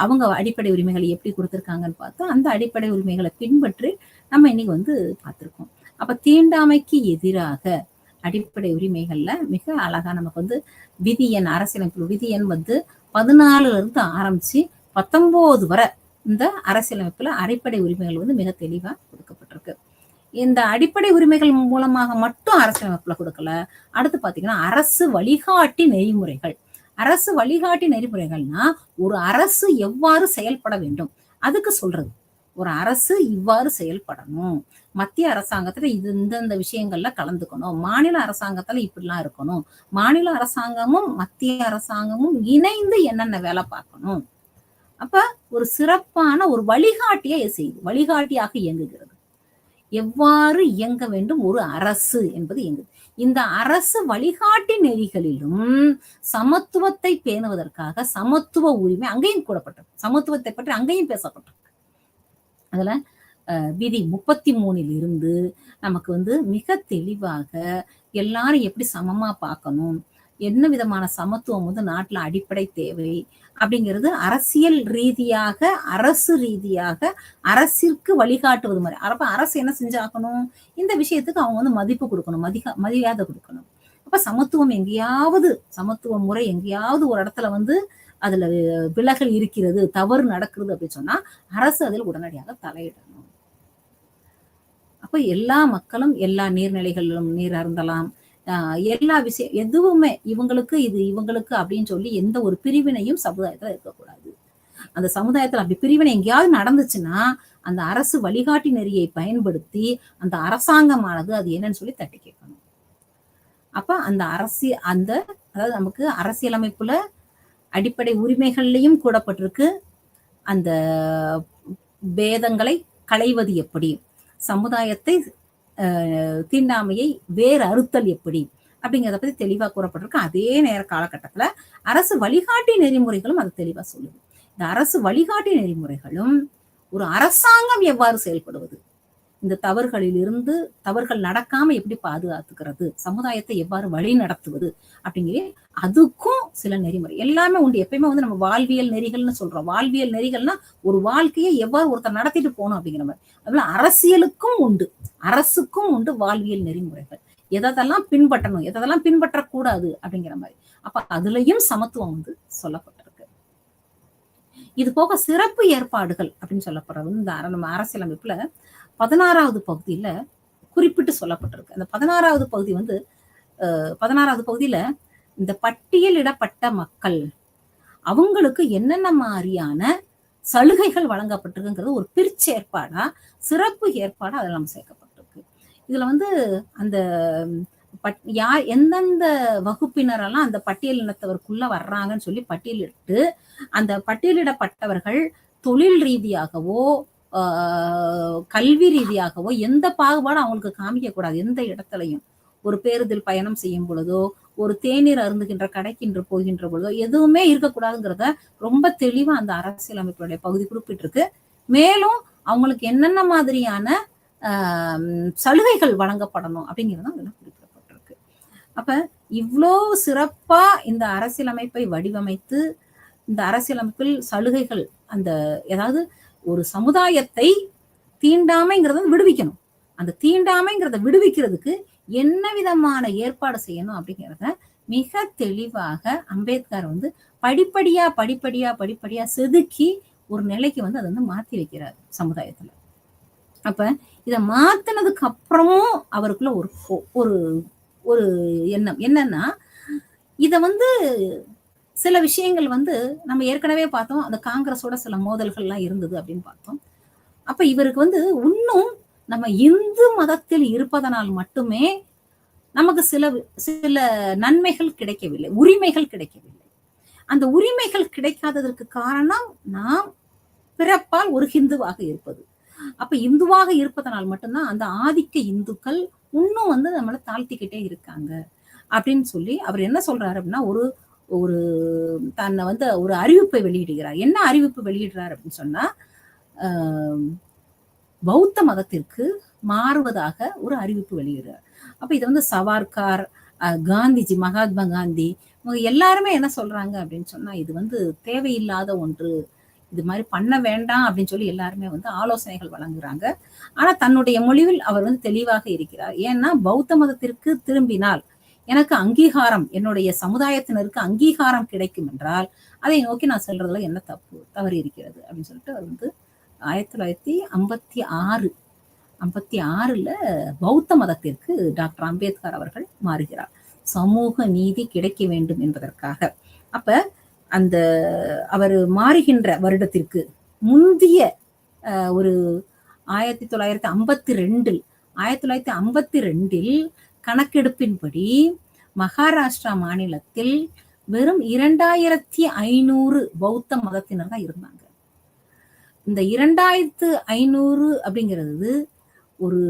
அவங்க அடிப்படை உரிமைகளை எப்படி கொடுத்துருக்காங்கன்னு பார்த்தோம். அந்த அடிப்படை உரிமைகளை பின்பற்றி நம்ம இன்னைக்கு வந்து பார்த்திருக்கோம். அப்ப தீண்டாமைக்கு எதிராக அடிப்படை உரிமைகள்ல மிக அழகா நமக்கு வந்து விதி எண், அரசியலமைப்பு விதி எண் வந்து 14 ஆரம்பிச்சு 19 வரை இந்த அரசியலமைப்புல அடிப்படை உரிமைகள் வந்து மிக தெளிவா கொடுக்கப்பட்டிருக்கு. இந்த அடிப்படை உரிமைகள் மூலமாக மட்டும் அரசியலமைப்புல கொடுக்கல. அடுத்து பாத்தீங்கன்னா அரசு வழிகாட்டி நெறிமுறைகள். அரசு வழிகாட்டி நெறிமுறைகள்னா ஒரு அரசு எவ்வாறு செயல்பட வேண்டும் அதுக்கு சொல்றது. ஒரு அரசு இவ்வாறு செயல்படணும், மத்திய அரசாங்கத்துல இந்த விஷயங்கள்ல கலந்துக்கணும், மாநில அரசாங்கத்துல இப்படிலாம் இருக்கணும், மாநில அரசாங்கமும் மத்திய அரசாங்கமும் இணைந்து என்னென்ன வேலை பார்க்கணும். அப்ப ஒரு சிறப்பான ஒரு வழிகாட்டியாக இயங்குகிறது. எவ்வாறு இயங்க வேண்டும் ஒரு அரசு என்பது இயங்குது. இந்த அரசு வழிகாட்டி நெறிகளிலும் சமத்துவத்தை பேணுவதற்காக சமத்துவ உரிமை அங்கேயும் கூடப்பட்டது. சமத்துவத்தை பற்றி அங்கேயும் பேசப்பட்டது. அதுல விதி 33 நமக்கு வந்து மிக தெளிவாக எல்லாரும் எப்படி சமமா பார்க்கணும், என்ன விதமான சமத்துவம் வந்து நாட்டுல அடிப்படை தேவை அப்படிங்கிறது அரசியல் ரீதியாக, அரசு ரீதியாக அரசிற்கு வழிகாட்டுவது மாதிரி. அப்ப அரசு என்ன செஞ்சாக்கணும்? இந்த விஷயத்துக்கு அவங்க வந்து மதிப்பு கொடுக்கணும், மரியாதை கொடுக்கணும். அப்ப சமத்துவம் எங்கேயாவது, சமத்துவ முறை எங்கேயாவது ஒரு இடத்துல வந்து அதுல விலகல் இருக்கிறது, தவறு நடக்கிறது அப்படின்னு சொன்னா அரசு அதில் உடனடியாக தலையிடணும். அப்ப எல்லா மக்களும் எல்லா நீர்நிலைகளிலும் நீர் அருந்தலாம். எல்லா விஷயம் எதுவுமே இவங்களுக்கு இது இவங்களுக்கு அப்படின்னு சொல்லி எந்த ஒரு பிரிவினையும் சமுதாயத்துல இருக்கக்கூடாது. அந்த சமுதாயத்துல அப்படி பிரிவினை எங்கேயாவது நடந்துச்சுன்னா அந்த அரசு வழிகாட்டி நெறியை பயன்படுத்தி அந்த அரசாங்கமானது அது என்னன்னு சொல்லி தட்டி கேட்கணும். அப்ப அதாவது நமக்கு அரசியலமைப்புல அடிப்படை உரிமைகள்லையும் கூடப்பட்டிருக்கு அந்த பேதங்களை களைவது எப்படி, சமுதாயத்தை தீண்டாமையை வேறு அறுத்தல் எப்படி அப்படிங்கிறத பத்தி தெளிவா கூறப்பட்டிருக்கு. அதே நேர காலகட்டத்துல அரசு வழிகாட்டி நெறிமுறைகளும் அது தெளிவா சொல்லுது. இந்த அரசு வழிகாட்டி நெறிமுறைகளும் ஒரு அரசாங்கம் எவ்வாறு செயல்படுவது, இந்த தவறுகள் நடக்காம எப்படி பாதுகாத்துக்கிறது, சமுதாயத்தை எவ்வாறு வழி நடத்துவது அப்படிங்கிற அதுக்கும் சில நெறிமுறை எல்லாமே உண்டு. எப்பயுமே வந்து நம்ம வாழ்வியல் நெறிகள்னு சொல்றோம். வாழ்வியல் நெறிகள்னா ஒரு வாழ்க்கையை எவ்வாறு ஒருத்தர் நடத்திட்டு போகணும் அப்படிங்கிற மாதிரி. அதுல அரசியலுக்கும் உண்டு, அரசுக்கும் உண்டு வாழ்வியல் நெறிமுறைகள். எதெல்லாம் பின்பற்றணும், எதெல்லாம் பின்பற்றக்கூடாது அப்படிங்கிற மாதிரி. அப்ப அதுலயும் சமத்துவம் வந்து சொல்லப்பட்டிருக்கு. இது போக சிறப்பு ஏற்பாடுகள் அப்படின்னு சொல்லப்படுறது இந்த நம்ம அரசியலமைப்புல 16வது பகுதியில குறிப்பிட்டு சொல்லப்பட்டிருக்கு. அந்த 16வது பகுதி வந்து 16வது பகுதியில இந்த பட்டியலிடப்பட்ட மக்கள் அவங்களுக்கு என்னென்ன மாதிரியான சலுகைகள் வழங்கப்பட்டிருக்குங்கிறது ஒரு பிற்சேற்பாடா, சிறப்பு ஏற்பாடா அதில் நம்ம சேர்க்கப்பட்டிருக்கு. இதுல வந்து அந்த யார் எந்தெந்த வகுப்பினரெல்லாம் அந்த பட்டியல் இனத்தவருக்குள்ள வர்றாங்கன்னு சொல்லி பட்டியலிட்டு, அந்த பட்டியலிடப்பட்டவர்கள் தொழில் ரீதியாகவோ கல்வி ரீதியாகவோ எந்த பாகுபாடும் அவங்களுக்கு காமிக்க கூடாது. எந்த இடத்துலையும் ஒரு பேருந்தில் பயணம் செய்யும் பொழுதோ, ஒரு தேநீர் அருந்துகின்ற கடைக்கின்று போகின்ற பொழுதோ எதுவுமே இருக்கக்கூடாதுங்கிறத ரொம்ப தெளிவா அந்த அரசியலமைப்புடைய பகுதி குறிப்பிட்டிருக்கு. மேலும் அவங்களுக்கு என்னென்ன மாதிரியான சலுகைகள் வழங்கப்படணும் அப்படிங்கிறது அதுல குறிப்பிடப்பட்டிருக்கு. அப்ப இவ்வளோ சிறப்பா இந்த அரசியலமைப்பை வடிவமைத்து இந்த அரசியலமைப்பில் சலுகைகள் அந்த ஏதாவது ஒரு சமுதாயத்தை தீண்டாமைங்கிறத விடுவிக்கணும். அந்த தீண்டாமைங்கிறத விடுவிக்கிறதுக்கு என்ன விதமான ஏற்பாடு செய்யணும் அப்படிங்கிறத மிக தெளிவாக அம்பேத்கர் வந்து படிப்படியா படிப்படியா படிப்படியா செதுக்கி ஒரு நிலைக்கு வந்து அதை வந்து மாத்தி வைக்கிறார் சமுதாயத்துல. அப்ப இத மாத்தினதுக்கு அப்புறமும் அவருக்குள்ள ஒரு ஒரு ஒரு எண்ணம் என்னன்னா, இத வந்து சில விஷயங்கள் வந்து நம்ம ஏற்கனவே பார்த்தோம், அந்த காங்கிரஸோட சில மோதல்கள்லாம் இருந்தது அப்படின்னு பார்த்தோம். அப்ப இவருக்கு வந்து இன்னும் நம்ம இந்து மதத்தில் இருப்பதனால் மட்டுமே நமக்கு சில சில நன்மைகள் கிடைக்கவில்லை, உரிமைகள் கிடைக்கவில்லை. அந்த உரிமைகள் கிடைக்காததற்கு காரணம் நாம் பிறப்பால் ஒரு ஹிந்துவாக இருப்பது. அப்ப இந்துவாக இருப்பதனால் மட்டும்தான் அந்த ஆதிக்க இந்துக்கள் இன்னும் வந்து நம்மளை தாழ்த்திக்கிட்டே இருக்காங்க அப்படின்னு சொல்லி அவர் என்ன சொல்றாரு அப்படின்னா, ஒரு ஒரு தன்னை வந்து ஒரு அறிவிப்பை வெளியிடுகிறார். என்ன அறிவிப்பு வெளியிடுறார் அப்படின்னு சொன்னா, பௌத்த மதத்திற்கு மாறுவதாக ஒரு அறிவிப்பு வெளியிடுறார். அப்ப இது வந்து சவார்கார், காந்திஜி, மகாத்மா காந்தி இவங்க எல்லாருமே என்ன சொல்றாங்க அப்படின்னு சொன்னா, இது வந்து தேவையில்லாத ஒன்று, இது மாதிரி பண்ண வேண்டாம் அப்படின்னு சொல்லி எல்லாருமே வந்து ஆலோசனைகள் வழங்குறாங்க. ஆனா தன்னுடைய மொழிவில் அவர் வந்து தெளிவாக இருக்கிறார். ஏன்னா பௌத்த மதத்திற்கு திரும்பினால் எனக்கு அங்கீகாரம், என்னுடைய சமுதாயத்தினருக்கு அங்கீகாரம் கிடைக்கும் என்றால் அதை நோக்கி நான் சொல்றதுல என்ன தவறு இருக்கிறது அப்படின்னு சொல்லிட்டு அவர் வந்து 1956 பௌத்த மதத்திற்கு டாக்டர் அம்பேத்கர் அவர்கள் மாறுகிறார். சமூக நீதி கிடைக்க வேண்டும் என்பதற்காக. அப்ப அந்த அவர் மாறுகின்ற வருடத்திற்கு முந்திய ஒரு 1952 கணக்கெடுப்பின்படி மகாராஷ்டிரா மாநிலத்தில் வெறும் 2500 பௌத்த மதத்தினர் தான் இருந்தாங்க. இந்த 2500 அப்படிங்கிறது ஒரு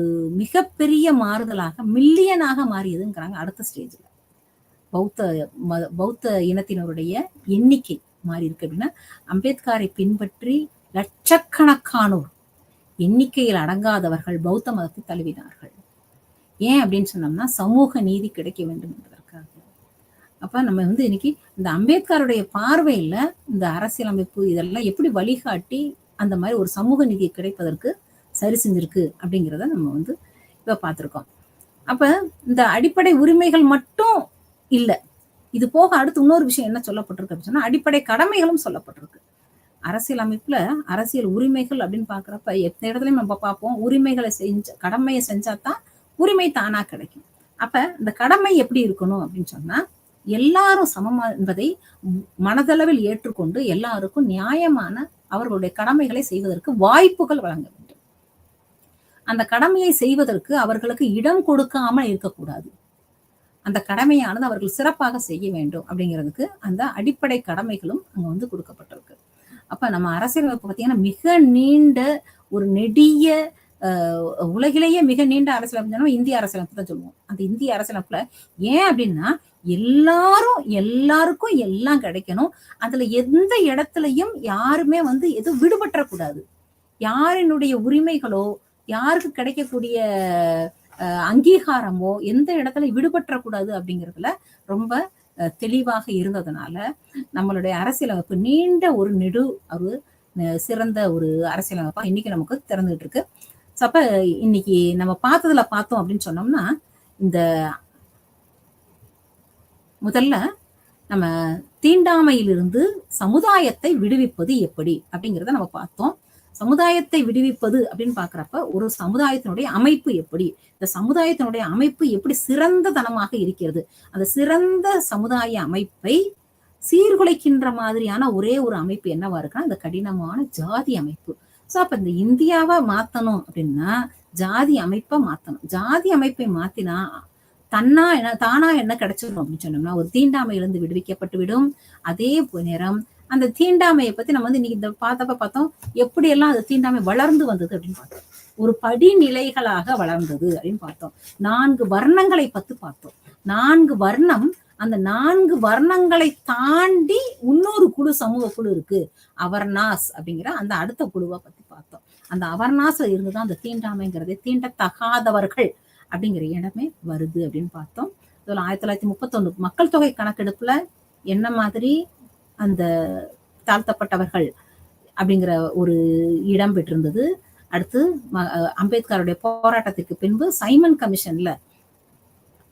மிகப்பெரிய மாறுதலாக மில்லியனாக மாறியதுங்கிறாங்க அடுத்த ஸ்டேஜ்ல. பௌத்த இனத்தினருடைய எண்ணிக்கை மாறி இருக்கு அப்படின்னா, அம்பேத்கரை பின்பற்றி லட்சக்கணக்கானோர், எண்ணிக்கையில் அடங்காதவர்கள் பௌத்த மதத்தை தழுவினார்கள். ஏன் அப்படின்னு சொன்னோம்னா, சமூக நீதி கிடைக்க வேண்டும் என்பதற்காக. அப்ப நம்ம வந்து இன்னைக்கு இந்த அம்பேத்கருடைய பார்வையில இந்த அரசியலமைப்பு இதெல்லாம் எப்படி வழிகாட்டி அந்த மாதிரி ஒரு சமூக நீதி கிடைப்பதற்கு சரி செஞ்சிருக்கு அப்படிங்கிறத நம்ம வந்து இப்ப பார்த்திருக்கோம். அப்ப இந்த அடிப்படை உரிமைகள் மட்டும் இல்ல, இது போக அடுத்து இன்னொரு விஷயம் என்ன சொல்லப்பட்டிருக்கு அப்படின்னு சொன்னா, அடிப்படை கடமைகளும் சொல்லப்பட்டிருக்கு. அரசியல் அமைப்புல அரசியல் உரிமைகள் அப்படின்னு பாக்குறப்ப எந்த இடத்துலயும் நம்ம பார்ப்போம், உரிமைகளை கடமையை செஞ்சாதான் உரிமை தானா கிடைக்கும். அப்ப இந்த கடமை எப்படி இருக்கணும் அப்படின்னு சொன்னா, எல்லாரும் சமமா என்பதை மனதளவில் ஏற்றுக்கொண்டு எல்லாருக்கும் நியாயமான அவர்களுடைய கடமைகளை செய்வதற்கு வாய்ப்புகள் வழங்க வேண்டும். அந்த கடமையை செய்வதற்கு அவர்களுக்கு இடம் கொடுக்காமல் இருக்கக்கூடாது. அந்த கடமையானது அவர்கள் சிறப்பாக செய்ய வேண்டும் அப்படிங்கிறதுக்கு அந்த அடிப்படை கடமைகளும் அங்க வந்து கொடுக்கப்பட்டிருக்கு. அப்ப நம்ம அரசியலமைப்பு பார்த்தீங்கன்னா மிக நீண்ட ஒரு நெடிய உலகிலேயே மிக நீண்ட அரசியலமைப்பு இந்திய அரசியலமைப்பு தான் சொல்லுவோம். அந்த இந்திய அரசியலமைப்புல ஏன் அப்படின்னா எல்லாருக்கும் எல்லாம் கிடைக்கணும். அதுல எந்த இடத்துலயும் யாருமே வந்து எதுவும் விடுபற்றக்கூடாது. யாரினுடைய உரிமைகளோ யாருக்கு கிடைக்கக்கூடிய அங்கீகாரமோ எந்த இடத்துல விடுபற்றக்கூடாது அப்படிங்கிறதுல ரொம்ப தெளிவாக இருந்ததுனால நம்மளுடைய அரசியலமைப்பு நீண்ட ஒரு சிறந்த ஒரு அரசியலமைப்பா இன்னைக்கு நமக்கு திறந்துட்டு இருக்கு. அப்ப இன்னைக்கு நம்ம பார்த்தோம் அப்படின்னு சொன்னோம்னா, இந்த முதல்ல நம்ம தீண்டாமையிலிருந்து சமுதாயத்தை விடுவிப்பது எப்படி அப்படிங்கிறத நம்ம பார்த்தோம். சமுதாயத்தை விடுவிப்பது அப்படின்னு பாக்குறப்ப ஒரு சமுதாயத்தினுடைய அமைப்பு எப்படி, இந்த சமுதாயத்தினுடைய அமைப்பு எப்படி சிறந்த தனமாக இருக்கிறது, அந்த சிறந்த சமுதாய அமைப்பை சீர்குலைக்கின்ற மாதிரியான ஒரே ஒரு அமைப்பு என்னவா இருக்குன்னா இந்த கடினமான ஜாதி அமைப்பு. சோ அப்ப இந்த இந்தியாவை மாத்தணும் அப்படின்னா ஜாதி அமைப்பை மாத்தணும். ஜாதி அமைப்பை மாத்தினா தானா என்ன கிடைச்சிடும் அப்படின்னு சொன்னோம்னா ஒரு தீண்டாமையிலிருந்து விடுவிக்கப்பட்டு விடும். அதே நேரம் அந்த தீண்டாமையை பத்தி நம்ம வந்து இன்னைக்கு இந்த பார்த்தோம் எப்படி எல்லாம் அந்த தீண்டாமை வளர்ந்து வந்தது அப்படின்னு பார்த்தோம். ஒரு படிநிலைகளாக வளர்ந்தது அப்படின்னு பார்த்தோம். 4 வர்ணங்களை பத்தி பார்த்தோம். 4 வர்ணம், அந்த 4 வர்ணங்களை தாண்டி இன்னொரு குழு, சமூக குழு இருக்கு, அவர்னாஸ் அப்படிங்கிற அந்த அடுத்த குழுவை பத்தி பார்த்தோம். அந்த அவர்னாஸ்ல இருந்துதான் அந்த தீண்டாமைங்கிறதே, தீண்டத்தகாதவர்கள் அப்படிங்கிற இடமே வருது அப்படின்னு பார்த்தோம். 1931 மக்கள் தொகை கணக்கெடுப்புல என்ன மாதிரி அந்த தாழ்த்தப்பட்டவர்கள் அப்படிங்கிற ஒரு இடம் பெற்றிருந்தது. அடுத்து அம்பேத்கருடைய போராட்டத்திற்கு பின்பு சைமன் கமிஷன்ல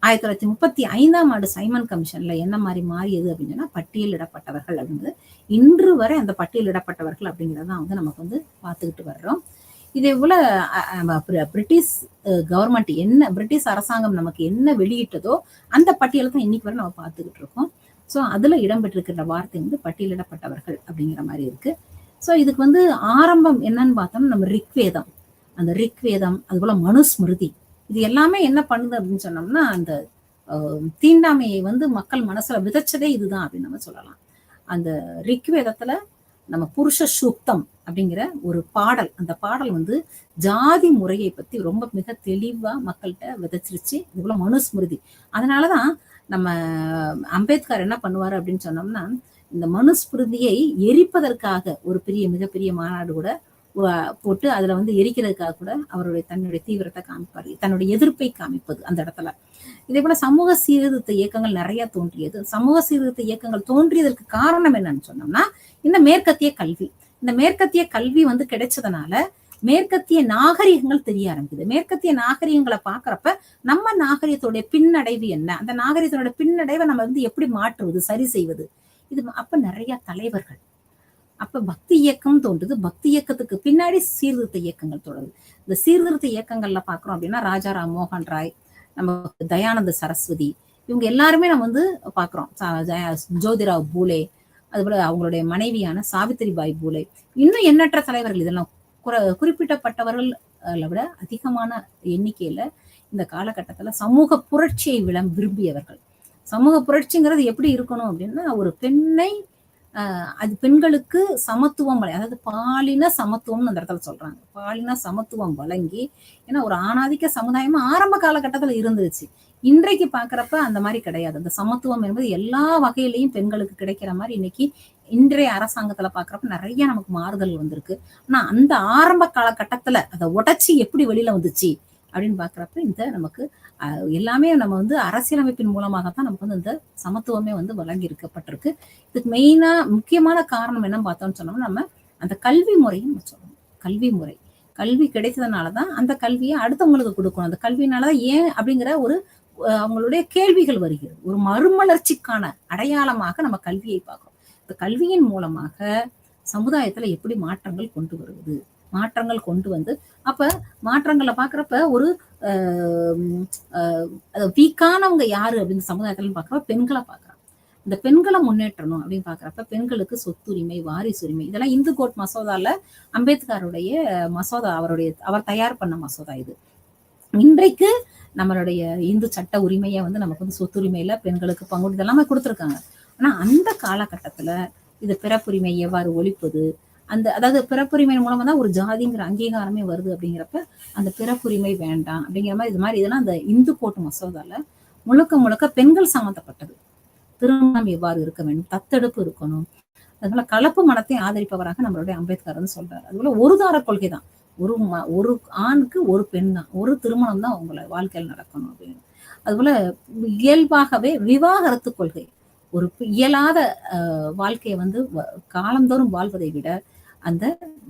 1935ஆம் ஆண்டு சைமன் கமிஷன்ல என்ன மாதிரி மாறியது அப்படின்னு சொன்னா பட்டியலிடப்பட்டவர்கள் அப்படிங்கிறது இன்று வரை அந்த பட்டியலிடப்பட்டவர்கள் அப்படிங்கிறதான் வந்து நமக்கு வந்து பார்த்துக்கிட்டு வர்றோம். இதே போல பிரிட்டிஷ் கவர்மெண்ட் என்ன, பிரிட்டிஷ் அரசாங்கம் நமக்கு என்ன வெளியிட்டதோ அந்த பட்டியலை தான் இன்னைக்கு வரை நம்ம பார்த்துக்கிட்டு இருக்கோம். ஸோ அதுல இடம்பெற்றிருக்கிற வார்த்தை வந்து பட்டியலிடப்பட்டவர்கள் அப்படிங்கிற மாதிரி இருக்கு. ஸோ இதுக்கு வந்து ஆரம்பம் என்னன்னு பார்த்தோம்னா நம்ம ரிக்வேதம், அந்த ரிக்வேதம் அதுபோல மனுஸ்மிருதி, இது எல்லாமே என்ன பண்ணுது அப்படின்னு சொன்னோம்னா அந்த தீண்டாமையை வந்து மக்கள் மனசுல விதைச்சதே இதுதான் அப்படின்னு நம்ம சொல்லலாம். அந்த ரிக்வேதத்துல நம்ம புருஷ சூக்தம் அப்படிங்கிற ஒரு பாடல், அந்த பாடல் வந்து ஜாதி முறையை பத்தி ரொம்ப மிக தெளிவா மக்கள்கிட்ட விதைச்சிருச்சு. இதுபோல மனுஸ்மிருதி. அதனாலதான் நம்ம அம்பேத்கர் என்ன பண்ணுவாரு அப்படின்னு சொன்னோம்னா இந்த மனுஸ்மிருதியை எரிப்பதற்காக ஒரு மிகப்பெரிய மாநாடு கூட போட்டு அதுல வந்து எரிக்கிறதுக்காக கூட தன்னுடைய தீவிரத்தை காமிப்பாரு, தன்னுடைய எதிர்ப்பை காமிப்பது அந்த இடத்துல. இதே போல சமூக சீர்திருத்த இயக்கங்கள் நிறைய தோன்றியது. சமூக சீர்திருத்த இயக்கங்கள் தோன்றியதற்கு காரணம் என்னன்னு சொன்னோம்னா இந்த மேற்கத்திய கல்வி. இந்த மேற்கத்திய கல்வி வந்து கிடைச்சதுனால மேற்கத்திய நாகரிகங்கள் தெரிய ஆரம்பிக்குது. மேற்கத்திய நாகரிகங்களை பாக்குறப்ப நம்ம நாகரிகத்தோடைய பின்னடைவு என்ன, அந்த நாகரிகத்தோட பின்னடைவை நம்ம வந்து எப்படி மாற்றுவது, சரி செய்வது, இது அப்ப நிறைய தலைவர்கள், அப்ப பக்தி இயக்கம் தோன்றுது. பக்தி இயக்கத்துக்கு பின்னாடி சீர்திருத்த இயக்கங்கள் தொடருது. இந்த சீர்திருத்த இயக்கங்கள்ல பாக்குறோம் அப்படின்னா ராஜாராம் மோகன் ராய், நம்ம தயானந்த சரஸ்வதி, இவங்க எல்லாருமே நம்ம வந்து பாக்குறோம். ஜோதிராவ் பூலே, அதுபோல அவங்களுடைய மனைவியான சாவித்திரிபாய் பூலே, இன்னும் எண்ணற்ற தலைவர்கள், இதெல்லாம் குறிப்பிட்டப்பட்டவர்கள் விட அதிகமான எண்ணிக்கையில இந்த காலகட்டத்துல சமூக புரட்சியை விரும்பியவர்கள். சமூக புரட்சிங்கிறது எப்படி இருக்கணும் அப்படின்னா ஒரு பெண்ணை அது பெண்களுக்கு சமத்துவம், அதாவது பாலின சமத்துவம்னு அந்த இடத்துல சொல்றாங்க. பாலின சமத்துவம் வழங்கி, ஏன்னா ஒரு ஆணாதிக்க சமுதாயமா ஆரம்ப காலகட்டத்துல இருந்துச்சு. இன்றைக்கு பாக்குறப்ப அந்த மாதிரி கிடையாது. அந்த சமத்துவம் என்பது எல்லா வகையிலையும் பெண்களுக்கு கிடைக்கிற மாதிரி இன்னைக்கு இன்றைய அரசாங்கத்துல பாக்குறப்ப நிறைய நமக்கு மாறுதல் வந்திருக்கு. ஆனா அந்த ஆரம்ப காலகட்டத்துல அதை உடைச்சி எப்படி வெளியில வந்துச்சு அப்படின்னு பாக்குறப்ப இந்த நமக்கு எல்லாமே நம்ம வந்து அரசியலமைப்பின் மூலமாகத்தான் நமக்கு வந்து இந்த சமத்துவமே வந்து வழங்கி இருக்கப்பட்டிருக்கு. இதுக்கு மெயினா முக்கியமான காரணம் என்னன்னு பார்த்தோம்னு சொன்னோம்னா நம்ம அந்த கல்வி முறையும் சொல்லணும். கல்வி முறை, கல்வி கிடைச்சதுனாலதான் அந்த கல்வியை அடுத்தவங்களுக்கு கொடுக்கணும். அந்த கல்வினாலதான் ஏன் அப்படிங்கிற ஒரு அவங்களுடைய கேள்விகள் வருகிறது. ஒரு மறுமலர்ச்சிக்கான அடையாளமாக நம்ம கல்வியை பார்க்கிறோம். இந்த கல்வியின் மூலமாக சமுதாயத்துல எப்படி மாற்றங்கள் கொண்டு வருவது, மாற்றங்கள் கொண்டு வந்து அப்ப மாற்றங்களை பாக்குறப்ப ஒரு வீக்கானவங்க யாரு அப்படின்னு சமுதாயத்துல பாக்குறப்ப பெண்களை பாக்குறாங்க. இந்த பெண்களை முன்னேற்றணும் அப்படின்னு பாக்குறப்ப பெண்களுக்கு சொத்துரிமை, வாரிசுரிமை, இதெல்லாம் இந்து கோட் மசோதால அம்பேத்கருடைய மசோதா, அவர் தயார் பண்ண மசோதா இது. இன்றைக்கு நம்மளுடைய இந்து சட்ட உரிமையை வந்து நமக்கு வந்து சொத்துரிமையில பெண்களுக்கு பங்கு இதெல்லாமே கொடுத்துருக்காங்க. ஆனா அந்த காலகட்டத்துல இது பிறப்புரிமை எவ்வாறு ஒழிப்பது, அதாவது பிறப்புரிமை மூலமா தான் ஒரு ஜாதிங்கிற அங்கீகாரமே வருது. அப்படிங்கிறப்ப அந்த பிறப்புரிமை வேண்டாம் அப்படிங்கிற மாதிரி இது மாதிரி இதெல்லாம் அந்த இந்து கோட் மசோதால முழுக்க முழுக்க பெண்கள் சம்பந்தப்பட்டது. திருமணம் எவ்வாறு இருக்க வேண்டும், தத்தெடுப்பு இருக்கணும், அதுபோல கலப்பு மனத்தை ஆதரிப்பவராக நம்மளுடைய அம்பேத்கர் வந்து சொல்றாரு. அதுபோல ஒரு தார கொள்கை தான், ஒரு ஆணுக்கு ஒரு பெண் தான், ஒரு திருமணம் தான் உங்களை வாழ்க்கையில் நடக்கணும் அப்படின்னு. அதுபோல இயல்பாகவே விவாகரத்து கொள்கை, ஒரு இயலாத வாழ்க்கையை வந்து காலந்தோறும் வாழ்வதை விட அந்த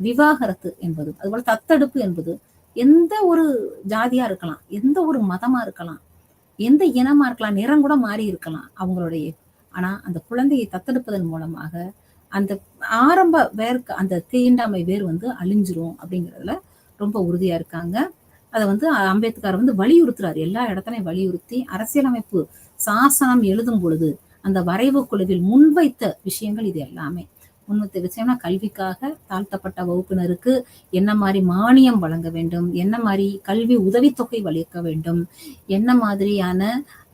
விவாகரத்து என்பது, அதுபோல தத்தெடுப்பு என்பது எந்த ஒரு ஜாதியா இருக்கலாம், எந்த ஒரு மதமா இருக்கலாம், எந்த இனமா இருக்கலாம், நிறம் கூட மாறி இருக்கலாம் அவங்களுடைய. ஆனா அந்த குழந்தையை தத்தெடுப்பதன் மூலமாக அந்த ஆரம்ப அந்த தீண்டாமை வேர் வந்து அழிஞ்சிரும் அப்படிங்கிறதுல ரொம்ப உறுதியா இருக்காங்க. அத வந்து அம்பேத்கர் வந்து வலியுறுத்துறாரு. எல்லா இடத்துலயும் வலியுறுத்தி அரசியலமைப்பு சாசனம் எழுதும் பொழுது அந்த வரைவு குழுவில் முன்வைத்த விஷயங்கள் இது எல்லாமே. முன்வைத்த விஷயம்னா கல்விக்காக தாழ்த்தப்பட்ட வகுப்பினருக்கு என்ன மாதிரி மானியம் வழங்க வேண்டும், என்ன மாதிரி கல்வி உதவித்தொகை வழங்க வேண்டும், என்ன மாதிரியான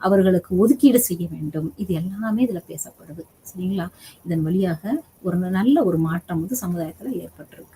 அவர்களுக்கு ஒதுக்கீடு செய்ய வேண்டும், இது எல்லாமே இதுல பேசப்படுது. சரிங்களா? இதன் வழியாக ஒரு நல்ல ஒரு மாற்றம் வந்து சமுதாயத்துல ஏற்பட்டிருக்கு.